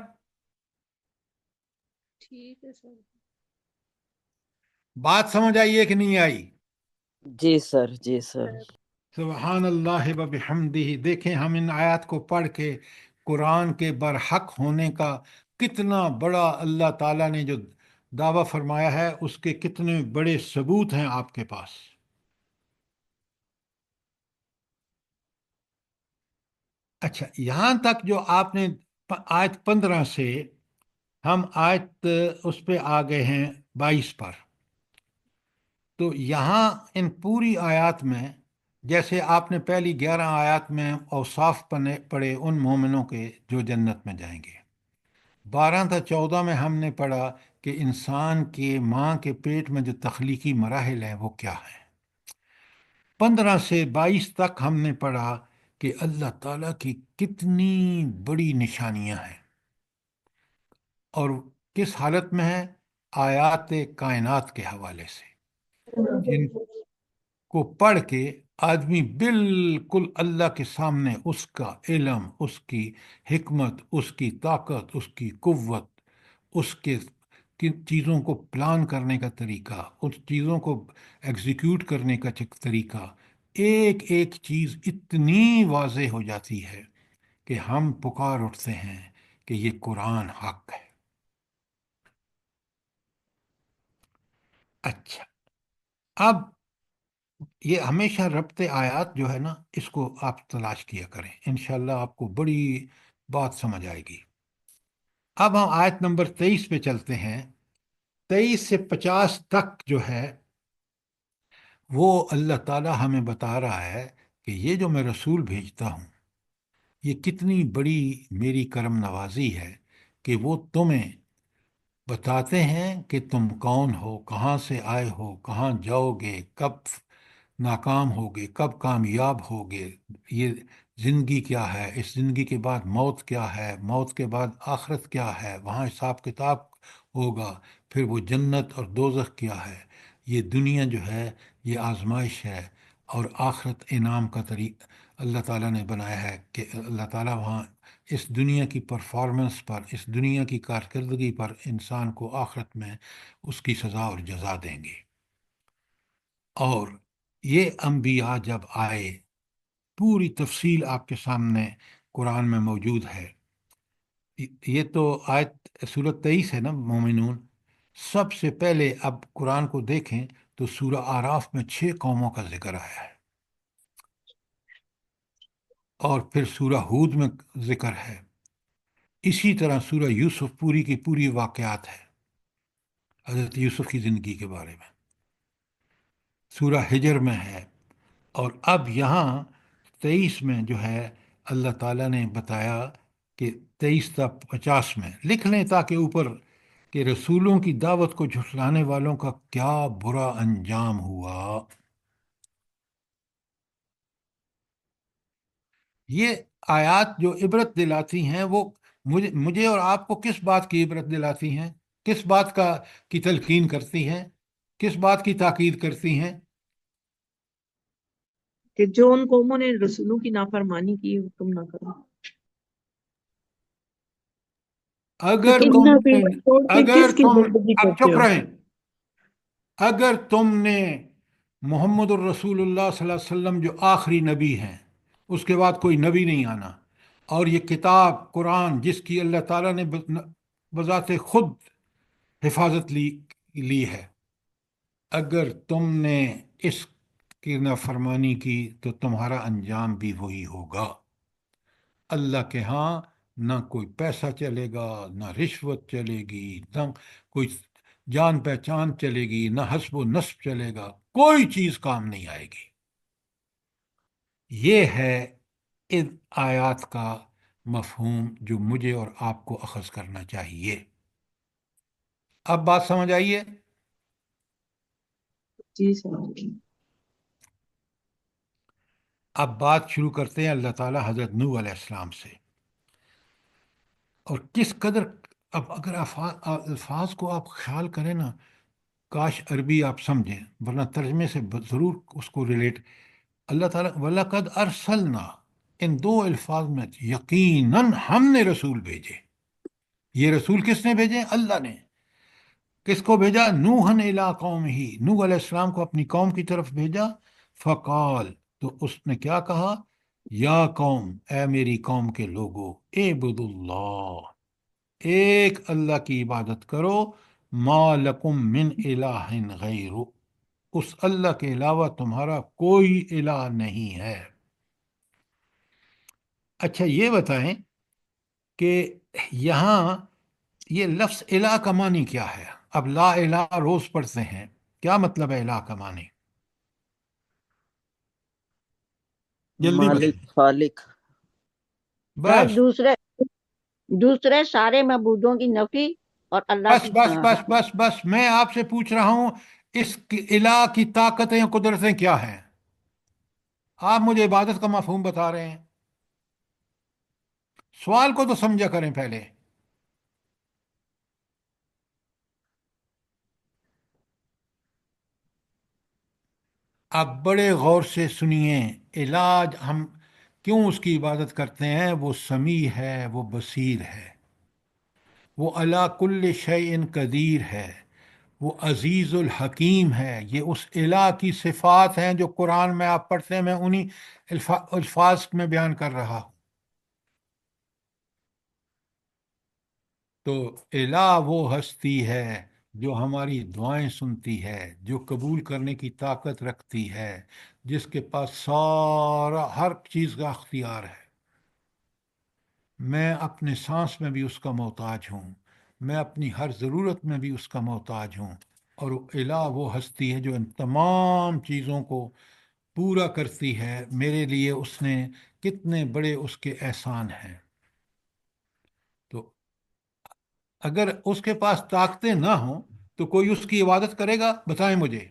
ٹھیک ہے سر۔ بات سمجھ آئی ہے کہ نہیں آئی؟ جی سر، جی سر۔ سبحان اللہ و بحمدہ۔ دیکھیں ہم ان آیات کو پڑھ کے قرآن کے برحق ہونے کا کتنا بڑا اللہ تعالیٰ نے جو دعویٰ فرمایا ہے، اس کے کتنے بڑے ثبوت ہیں آپ کے پاس۔ اچھا، یہاں تک جو آپ نے آیت 15 سے ہم آیت اس پہ آ گئے ہیں 22 پر، تو یہاں ان پوری آیات میں، جیسے آپ نے پہلی 11 آیات میں اوصاف پڑھے ان مومنوں کے جو جنت میں جائیں گے، 12 تا 14 میں ہم نے پڑھا کہ انسان کے ماں کے پیٹ میں جو تخلیقی مراحل ہیں وہ کیا ہیں، 15 سے 22 تک ہم نے پڑھا کہ اللہ تعالیٰ کی کتنی بڑی نشانیاں ہیں، اور کس حالت میں ہیں؟ آیات کائنات کے حوالے سے، جن کو پڑھ کے آدمی بالکل اللہ کے سامنے اس کا علم، اس کی حکمت، اس کی طاقت، اس کی قوت، اس کے کن چیزوں کو پلان کرنے کا طریقہ، اس چیزوں کو ایگزیکیوٹ کرنے کا طریقہ، ایک ایک چیز اتنی واضح ہو جاتی ہے کہ ہم پکار اٹھتے ہیں کہ یہ قرآن حق ہے۔ اچھا، اب یہ ہمیشہ ربط آیات جو ہے نا، اس کو آپ تلاش کیا کریں، انشاءاللہ آپ کو بڑی بات سمجھ آئے گی۔ اب ہم آیت نمبر 23 پہ چلتے ہیں۔ 23 سے 50 تک جو ہے وہ اللہ تعالیٰ ہمیں بتا رہا ہے کہ یہ جو میں رسول بھیجتا ہوں، یہ کتنی بڑی میری کرم نوازی ہے کہ وہ تمہیں بتاتے ہیں کہ تم کون ہو، کہاں سے آئے ہو، کہاں جاؤ گے، کب ناکام ہوگے، کب کامیاب ہوگے، یہ زندگی کیا ہے، اس زندگی کے بعد موت کیا ہے، موت کے بعد آخرت کیا ہے، وہاں حساب کتاب ہوگا، پھر وہ جنت اور دوزخ کیا ہے، یہ دنیا جو ہے یہ آزمائش ہے، اور آخرت انعام کا طریقہ اللہ تعالیٰ نے بنایا ہے کہ اللہ تعالیٰ وہاں اس دنیا کی پرفارمنس پر، اس دنیا کی کارکردگی پر انسان کو آخرت میں اس کی سزا اور جزا دیں گے۔ اور یہ انبیاء جب آئے، پوری تفصیل آپ کے سامنے قرآن میں موجود ہے۔ یہ تو آیت سورۃ 23 ہے نا مومنون۔ سب سے پہلے اب قرآن کو دیکھیں تو سورہ آراف میں 6 قوموں کا ذکر آیا ہے، اور پھر سورہ ہود میں ذکر ہے، اسی طرح سورہ یوسف پوری کی پوری واقعات ہے حضرت یوسف کی زندگی کے بارے میں، سورہ ہجر میں ہے، اور اب یہاں 23 میں جو ہے اللہ تعالیٰ نے بتایا کہ 23 تا 50 میں لکھ لیں تاکہ اوپر کہ رسولوں کی دعوت کو جھٹلانے والوں کا کیا برا انجام ہوا۔ یہ آیات جو عبرت دلاتی ہیں وہ مجھے اور آپ کو کس بات کی عبرت دلاتی ہیں، کس بات کی تلقین کرتی ہیں، کس بات کی تاکید کرتی ہیں؟ کہ جو ان قوموں نے رسولوں کی نافرمانی کی تم نہ کرو۔ اگر ان تم نبی چھوڑ کے اگر کس کی تم بندگی اب کرتے چپ ہو؟ رہیں، اگر تم نے محمد الرسول اللہ صلی اللہ علیہ وسلم جو آخری نبی ہیں اس کے بعد کوئی نبی نہیں آنا، اور یہ کتاب قرآن جس کی اللہ تعالیٰ نے بذات خود حفاظت لی ہے، اگر تم نے اس کی نافرمانی کی تو تمہارا انجام بھی وہی ہوگا۔ اللہ کے ہاں نہ کوئی پیسہ چلے گا، نہ رشوت چلے گی، نہ کوئی جان پہچان چلے گی، نہ حسب و نسب چلے گا، کوئی چیز کام نہیں آئے گی۔ یہ ہے ان آیات کا مفہوم جو مجھے اور آپ کو اخذ کرنا چاہیے۔ اب بات سمجھ آئیے؟ جی سر۔ اب بات شروع کرتے ہیں اللہ تعالیٰ حضرت نوح علیہ السلام سے، اور کس قدر، اب اگر الفاظ کو آپ خیال کریں نا، کاش عربی آپ سمجھیں، ورنہ ترجمے سے ضرور اس کو ریلیٹ۔ اللہ تعالیٰ وَلَقَدْ أَرْسَلْنَا، ان دو الفاظ میں یقیناً ہم نے رسول بھیجے۔ یہ رسول کس نے بھیجے؟ اللہ نے۔ کس کو بھیجا؟ نوحًا الی قومہ، نوح علیہ السلام کو اپنی قوم کی طرف بھیجا۔ فقال، تو اس نے کیا کہا؟ یا قوم، اے میری قوم کے لوگو، اعبدوا اللہ، ایک اللہ کی عبادت کرو، ما لکم من الہ غیر، اس اللہ کے علاوہ تمہارا کوئی الہ نہیں ہے۔ اچھا یہ بتائیں کہ یہاں یہ لفظ الہ کا معنی کیا ہے؟ اب لا الہ روز پڑھتے ہیں، کیا مطلب ہے الہ کا معنی؟ جلدی مالک، بتائیں۔ خالق۔ سر بس دوسرے سارے معبودوں کی نفی اور اللہ بس کی بس بس بس بس میں آپ سے پوچھ رہا ہوں، اس الہ کی طاقتیں قدرتیں کیا ہیں؟ آپ مجھے عبادت کا مفہوم بتا رہے ہیں، سوال کو تو سمجھا کریں پہلے۔ آپ بڑے غور سے سنیے، علاج ہم کیوں اس کی عبادت کرتے ہیں؟ وہ سمیع ہے، وہ بصیر ہے، وہ علی کل شیء قدیر ہے، وہ عزیز الحکیم ہے۔ یہ اس الہ کی صفات ہیں جو قرآن میں آپ پڑھتے ہیں، میں انہی الفاظ میں بیان کر رہا ہوں۔ تو الہ وہ ہستی ہے جو ہماری دعائیں سنتی ہے، جو قبول کرنے کی طاقت رکھتی ہے، جس کے پاس سارا ہر چیز کا اختیار ہے۔ میں اپنے سانس میں بھی اس کا محتاج ہوں، میں اپنی ہر ضرورت میں بھی اس کا محتاج ہوں، اور الہ وہ ہستی ہے جو ان تمام چیزوں کو پورا کرتی ہے۔ میرے لیے اس نے کتنے بڑے اس کے احسان ہیں۔ تو اگر اس کے پاس طاقتیں نہ ہوں تو کوئی اس کی عبادت کرے گا؟ بتائیں مجھے۔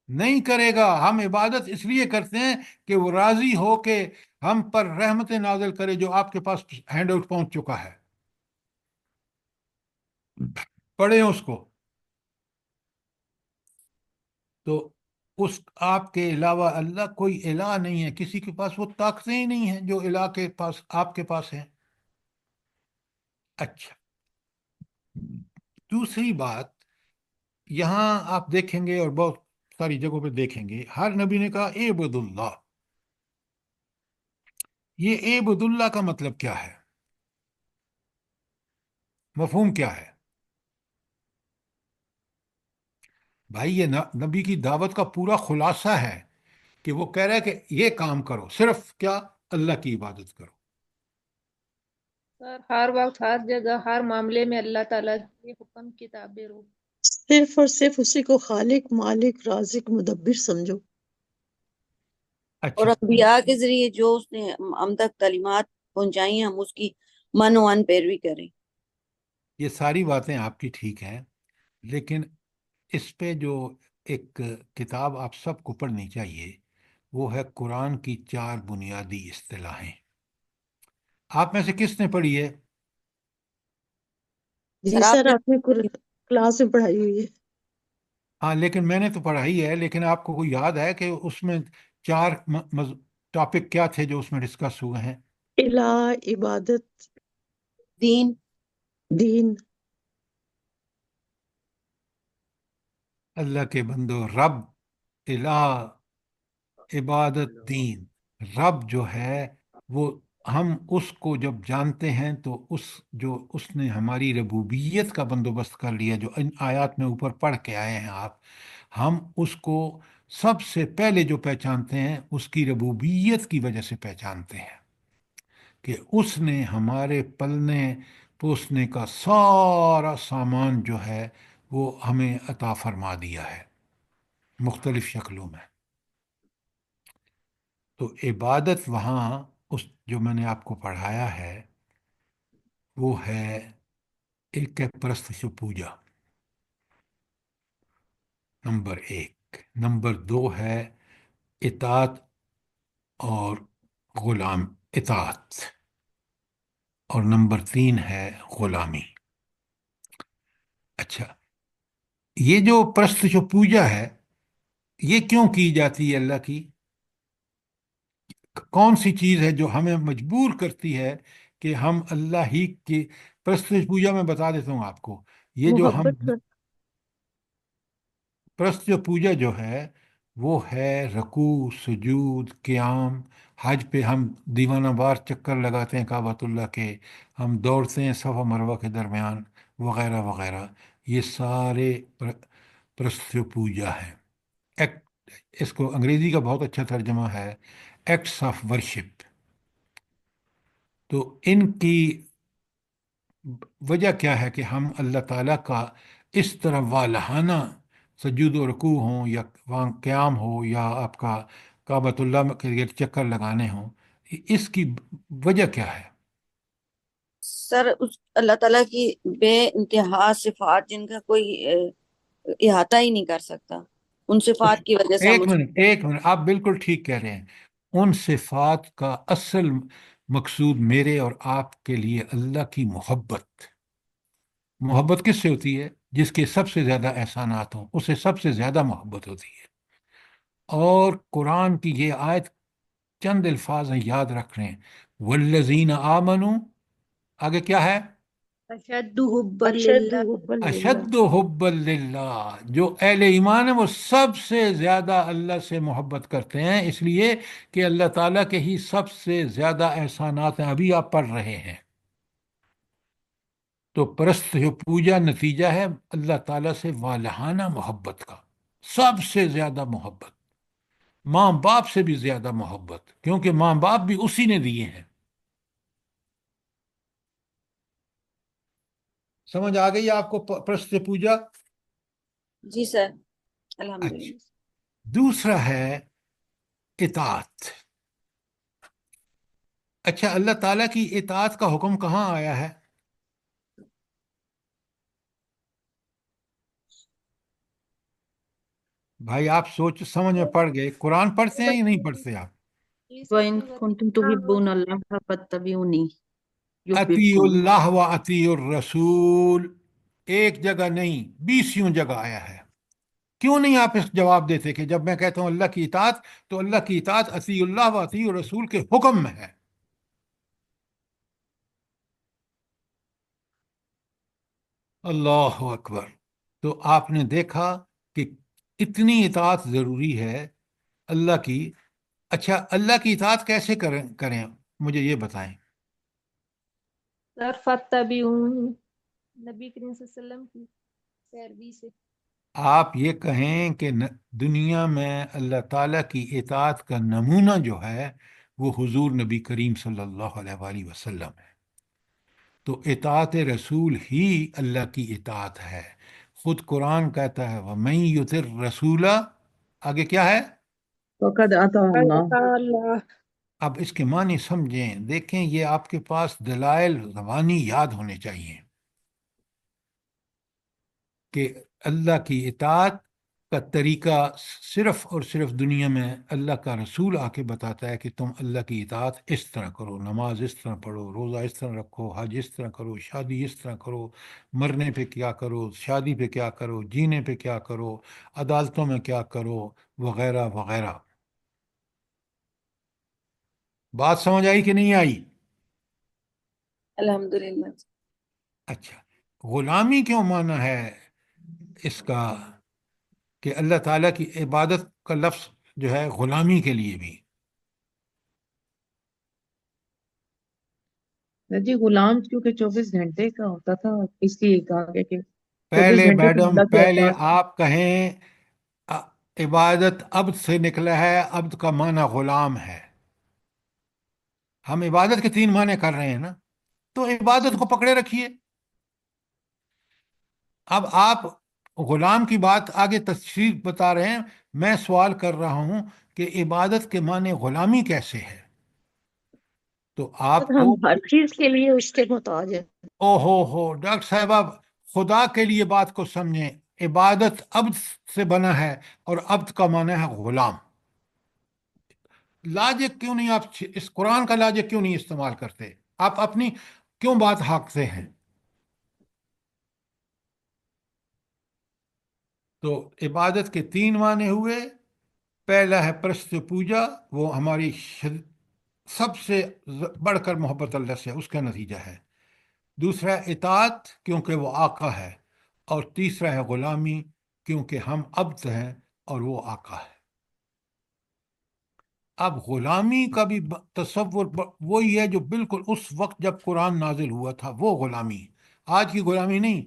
نہیں کرے گا۔ ہم عبادت اس لیے کرتے ہیں کہ وہ راضی ہو کہ ہم پر رحمت نازل کرے، جو آپ کے پاس ہینڈ آؤٹ پہنچ چکا ہے، پڑھیں اس کو۔ تو اس آپ کے علاوہ اللہ کوئی الہ نہیں ہے، کسی کے پاس وہ طاقتیں ہی نہیں ہیں جو الہ کے پاس آپ کے پاس ہیں۔ اچھا، دوسری بات، یہاں آپ دیکھیں گے اور بہت ساری جگہوں پہ دیکھیں گے، ہر نبی نے کہا اعبد اللہ۔ یہ اعبد اللہ کا مطلب کیا ہے؟ مفہوم کیا ہے؟ بھائی یہ نبی کی دعوت کا پورا خلاصہ ہے کہ وہ کہہ رہا ہے کہ یہ کام کرو، صرف کیا؟ اللہ کی عبادت کرو۔ سر ہر وقت، ہر جگہ، ہر معاملے میں اللہ تعالیٰ کے حکم کی تابع رہو۔ صرف اور صرف اسی کو خالق، مالک، رازق، مدبر سمجھو۔ اور اچھا، انبیاء کے ذریعے جو اس نے ہم تک تعلیمات پہنچائی ہیں، ہم اس کی من و ان پیروی کریں۔ یہ ساری باتیں آپ کی ٹھیک ہیں، لیکن اس پہ جو ایک کتاب آپ سب کو پڑھنی چاہیے وہ ہے قرآن کی 4 بنیادی اصطلاحیں۔ آپ میں سے کس نے پڑھی ہے؟ جی سر سر، آپ آپ نے کلاس میں پڑھائی ہوئی ہے۔ ہاں لیکن میں نے تو پڑھائی ہے، لیکن آپ کو کوئی یاد ہے کہ اس میں 4 ٹاپک کیا تھے جو اس میں ڈسکس ہوئے ہیں؟ الہ، عبادت، دین، دین، اللہ کے بندو، رب، الہ، عبادت دین، رب جو ہے وہ ہم اس کو جب جانتے ہیں تو اس نے ہماری ربوبیت کا بندوبست کر لیا، جو ان آیات میں اوپر پڑھ کے آئے ہیں آپ، ہم اس کو سب سے پہلے جو پہچانتے ہیں اس کی ربوبیت کی وجہ سے پہچانتے ہیں کہ اس نے ہمارے پلنے پوسنے کا سارا سامان جو ہے وہ ہمیں عطا فرما دیا ہے مختلف شکلوں میں۔ تو عبادت وہاں اس جو میں نے آپ کو پڑھایا ہے وہ ہے، ایک ہے پرستش و پوجا، نمبر 1، نمبر 2 ہے اطاعت اور غلام اطاعت، اور نمبر 3 ہے غلامی۔ اچھا، یہ جو پرستش و پوجا ہے یہ کیوں کی جاتی ہے اللہ کی؟ کون سی چیز ہے جو ہمیں مجبور کرتی ہے کہ ہم اللہ ہی کی پرستش پوجا؟ میں بتا دیتا ہوں آپ کو، یہ جو ہم محبت کر پرستش پوجا جو ہے وہ ہے رکوع، سجود، قیام، حج پہ ہم دیوانہ وار چکر لگاتے ہیں کعبۃ اللہ کے، ہم دوڑتے ہیں صفا مروہ کے درمیان وغیرہ وغیرہ، یہ سارے پرستش پوجا ہیں۔ اس کو انگریزی کا بہت اچھا ترجمہ ہے ایکٹس آف ورشپ۔ تو ان کی وجہ کیا ہے کہ ہم اللہ تعالیٰ کا اس طرح والہانہ سجود و رکوع ہوں یا وہاں قیام ہو یا آپ کا کعبۃ اللہ کے لیے چکر لگانے ہوں، اس کی وجہ کیا ہے؟ سر اس اللہ تعالیٰ کی بے انتہا صفات جن کا کوئی احاطہ ہی نہیں کر سکتا، ان صفات کی وجہ سے ہم ایک منٹ، آپ بالکل ٹھیک کہہ رہے ہیں۔ ان صفات کا اصل مقصود میرے اور آپ کے لیے اللہ کی محبت کس سے ہوتی ہے؟ جس کے سب سے زیادہ احسانات ہوں اسے سب سے زیادہ محبت ہوتی ہے۔ اور قرآن کی یہ آیت چند الفاظ ہیں، یاد رکھ رہے ہیں، والذین آمنوا، آگے کیا ہے؟ اشد حبا للہ اشد حبا للہ، جو اہل ایمان ہیں وہ سب سے زیادہ اللہ سے محبت کرتے ہیں، اس لیے کہ اللہ تعالیٰ کے ہی سب سے زیادہ احسانات ہیں، ابھی آپ پڑھ رہے ہیں۔ تو پرست پوجا نتیجہ ہے اللہ تعالیٰ سے والہانہ محبت کا، سب سے زیادہ محبت، ماں باپ سے بھی زیادہ محبت، کیونکہ ماں باپ بھی اسی نے دیے ہیں۔ سمجھ آ گئی آپ کو پرست پوجا؟ جی سر، اچھا، الحمدللہ۔ دوسرا ہے اطاعت۔ اچھا، اللہ تعالیٰ کی اطاعت کا حکم کہاں آیا ہے؟ بھائی آپ سمجھ میں پڑ گئے؟ قرآن پڑھتے ہیں یا نہیں پڑھتے آپ؟ وَإِن كُنتُم تُحِبُّونَ اللَّهَ فَاتَّبِعُونِي اطیع يُحْبِبْكُمُ اللہ و اطیع الرسول، ایک جگہ نہیں 20 جگہ آیا ہے۔ کیوں نہیں آپ اس جواب دیتے کہ جب میں کہتا ہوں اللہ کی اطاعت تو اللہ کی اطاعت اطیع اللہ و اطیع الرسول کے حکم میں ہے؟ اللہ اکبر! تو آپ نے دیکھا کہ اتنی اطاعت ضروری ہے اللہ کی۔ اچھا، اللہ کی اطاعت کیسے کریں مجھے یہ بتائیں۔ سر فاتبعونی، نبی کریم صلی اللہ علیہ وسلم کی پیروی سے۔ آپ یہ کہیں کہ دنیا میں اللہ تعالیٰ کی اطاعت کا نمونہ جو ہے وہ حضور نبی کریم صلی اللہ علیہ وآلہ وسلم ہے، تو اطاعت رسول ہی اللہ کی اطاعت ہے۔ خود قرآن کہتا ہے وَمَن يُطِعِ الرَّسُولَ، آگے کیا ہے؟ فقد عطا اللہ۔ اللہ اب اس کے معنی سمجھیں، دیکھیں، یہ آپ کے پاس دلائل زبانی یاد ہونے چاہیے کہ اللہ کی اطاعت کا طریقہ صرف اور صرف دنیا میں اللہ کا رسول آ کے بتاتا ہے کہ تم اللہ کی اطاعت اس طرح کرو، نماز اس طرح پڑھو، روزہ اس طرح رکھو، حج اس طرح کرو، شادی اس طرح کرو، مرنے پہ کیا کرو، شادی پہ کیا کرو، جینے پہ کیا کرو، عدالتوں میں کیا کرو، وغیرہ وغیرہ۔ بات سمجھ آئی کہ نہیں آئی؟ الحمدللہ۔ اچھا، غلامی کیوں مانا ہے اس کا کہ اللہ تعالیٰ کی عبادت کا لفظ جو ہے غلامی کے لیے بھی. جی غلام کیونکہ 24 گھنٹے کا ہوتا تھا اس لیے کہا گیا کہ 24 پہلے گھنٹے تو میڈم، اللہ کی پہلے اطاعت. آپ کہیں عبادت عبد سے نکلا ہے، عبد کا معنی غلام ہے. ہم عبادت کے 3 معنی کر رہے ہیں نا، تو عبادت کو پکڑے رکھیے. اب آپ غلام کی بات آگے تفصیل بتا رہے ہیں، میں سوال کر رہا ہوں کہ عبادت کے معنی غلامی کیسے ہے؟ تو آپ ہم کو ہر چیز کے لیے اس کے محتاج ہیں. او ہو ڈاکٹر صاحب، آپ خدا کے لیے بات کو سمجھیں. عبادت عبد سے بنا ہے اور عبد کا معنی ہے غلام. لاجک کیوں نہیں آپ اس قرآن کا لاجک کیوں نہیں استعمال کرتے؟ آپ اپنی کیوں بات ہانکتے ہیں؟ تو عبادت کے 3 معنی ہوئے. پہلا ہے پرست پوجا، وہ ہماری سب سے بڑھ کر محبت اللہ سے، اس کا نتیجہ ہے. دوسرا ہے اطاعت، کیونکہ وہ آقا ہے. اور تیسرا ہے غلامی، کیونکہ ہم عبد ہیں اور وہ آقا ہے. اب غلامی کا بھی تصور وہی ہے جو بالکل اس وقت جب قرآن نازل ہوا تھا، وہ غلامی، آج کی غلامی نہیں.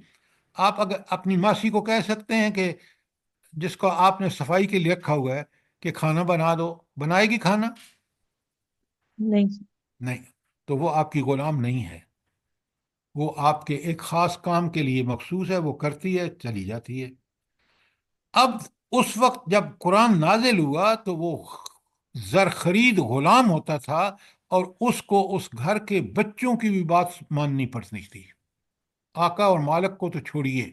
آپ اگر اپنی ماسی کو کہہ سکتے ہیں کہ جس کو آپ نے صفائی کے لیے رکھا ہوا ہے کہ کھانا بنا دو، بنائے گی کھانا؟ نہیں. نہیں. تو وہ آپ کی غلام نہیں ہے. وہ آپ کے ایک خاص کام کے لیے مخصوص ہے، وہ کرتی ہے، چلی جاتی ہے. اب اس وقت جب قرآن نازل ہوا تو وہ زرخرید غلام ہوتا تھا، اور اس کو اس گھر کے بچوں کی بھی بات ماننی پڑتی تھی. آقا اور مالک کو تو چھوڑیے.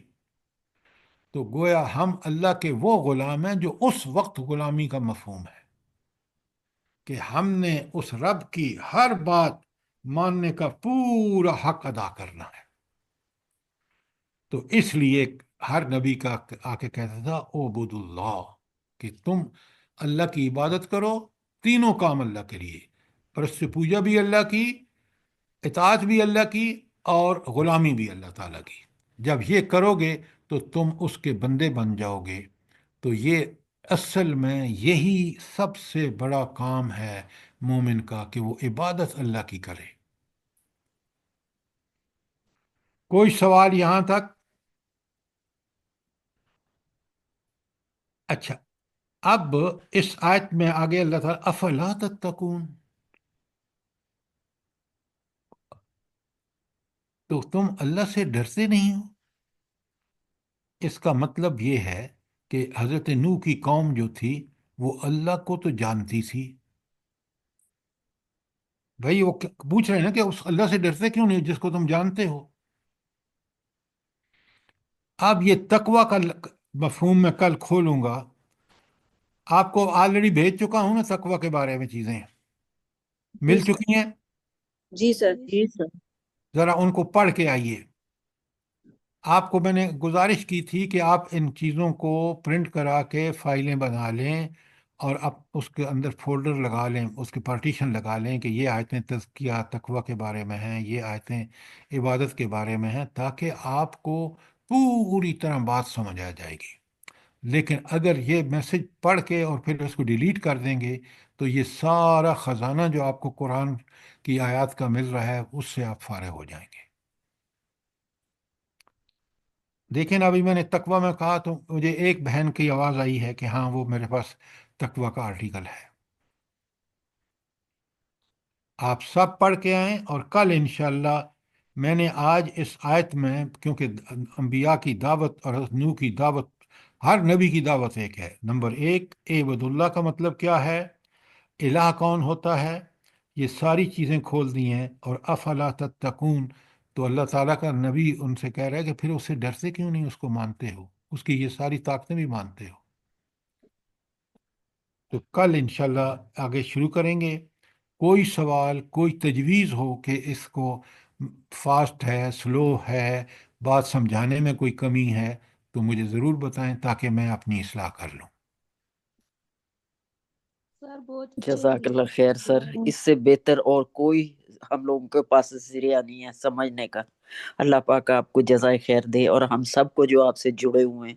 تو گویا ہم اللہ کے وہ غلام ہیں جو اس وقت غلامی کا مفہوم ہے کہ ہم نے اس رب کی ہر بات ماننے کا پورا حق ادا کرنا ہے. تو اس لیے ہر نبی کا آ کے کہتا تھا اعبد اللہ، کہ تم اللہ کی عبادت کرو. تینوں کام اللہ کے لیے، پرست پوجا بھی اللہ کی، اطاعت بھی اللہ کی، اور غلامی بھی اللہ تعالیٰ کی. جب یہ کرو گے تو تم اس کے بندے بن جاؤ گے. تو یہ اصل میں یہی سب سے بڑا کام ہے مومن کا، کہ وہ عبادت اللہ کی کرے. کوئی سوال یہاں تک؟ اچھا، اب اس آیت میں آگے اللہ تعالیٰ افلا تتقون، تو تم اللہ سے ڈرتے نہیں ہو. اس کا مطلب یہ ہے کہ حضرت نوح کی قوم جو تھی وہ اللہ کو تو جانتی تھی. بھائی وہ پوچھ رہے ہیں نا کہ اس اللہ سے ڈرتے کیوں نہیں جس کو تم جانتے ہو. اب یہ تقوی کا مفہوم میں کل کھولوں گا. آپ کو آلریڈی بھیج چکا ہوں نا تقوی کے بارے میں، چیزیں مل چکی ہیں. جی سر. جی سر. ذرا ان کو پڑھ کے آئیے. آپ کو میں نے گزارش کی تھی کہ آپ ان چیزوں کو پرنٹ کرا کے فائلیں بنا لیں اور اب اس کے اندر فولڈر لگا لیں، اس کے پارٹیشن لگا لیں کہ یہ آیتیں تزکیہ تقوی کے بارے میں ہیں، یہ آیتیں عبادت کے بارے میں ہیں، تاکہ آپ کو پوری طرح بات سمجھ آ جائے گی. لیکن اگر یہ میسج پڑھ کے اور پھر اس کو ڈیلیٹ کر دیں گے تو یہ سارا خزانہ جو آپ کو قرآن کی آیات کا مل رہا ہے اس سے آپ فارغ ہو جائیں گے. دیکھیں ابھی میں نے تقوی میں کہا تو مجھے ایک بہن کی آواز آئی ہے کہ ہاں وہ میرے پاس تقوی کا آرٹیکل ہے. آپ سب پڑھ کے آئیں، اور کل انشاءاللہ میں نے آج اس آیت میں، کیونکہ انبیاء کی دعوت اور حضرت نوح کی دعوت، ہر نبی کی دعوت ایک ہے. نمبر 1 عبد اللہ کا مطلب کیا ہے، الہ کون ہوتا ہے، یہ ساری چیزیں کھول دی ہیں. اور افلا تتقون، تو اللہ تعالیٰ کا نبی ان سے کہہ رہا ہے کہ پھر اس سے ڈرتے کیوں نہیں، اس کو مانتے ہو، اس کی یہ ساری طاقتیں بھی مانتے ہو. تو کل انشاءاللہ آگے شروع کریں گے. کوئی سوال، کوئی تجویز ہو کہ اس کو فاسٹ ہے، سلو ہے، بات سمجھانے میں کوئی کمی ہے، تو مجھے ضرور بتائیں تاکہ میں اپنی اصلاح کر لوں. سر بہت اچھے جزاک اللہ خیر سر. اس سے بہتر اور کوئی ہم لوگوں کے پاس ذریعہ نہیں ہے سمجھنے کا. اللہ پاک آپ کو جزائے خیر دے، اور ہم سب کو جو آپ سے جڑے ہوئے ہیں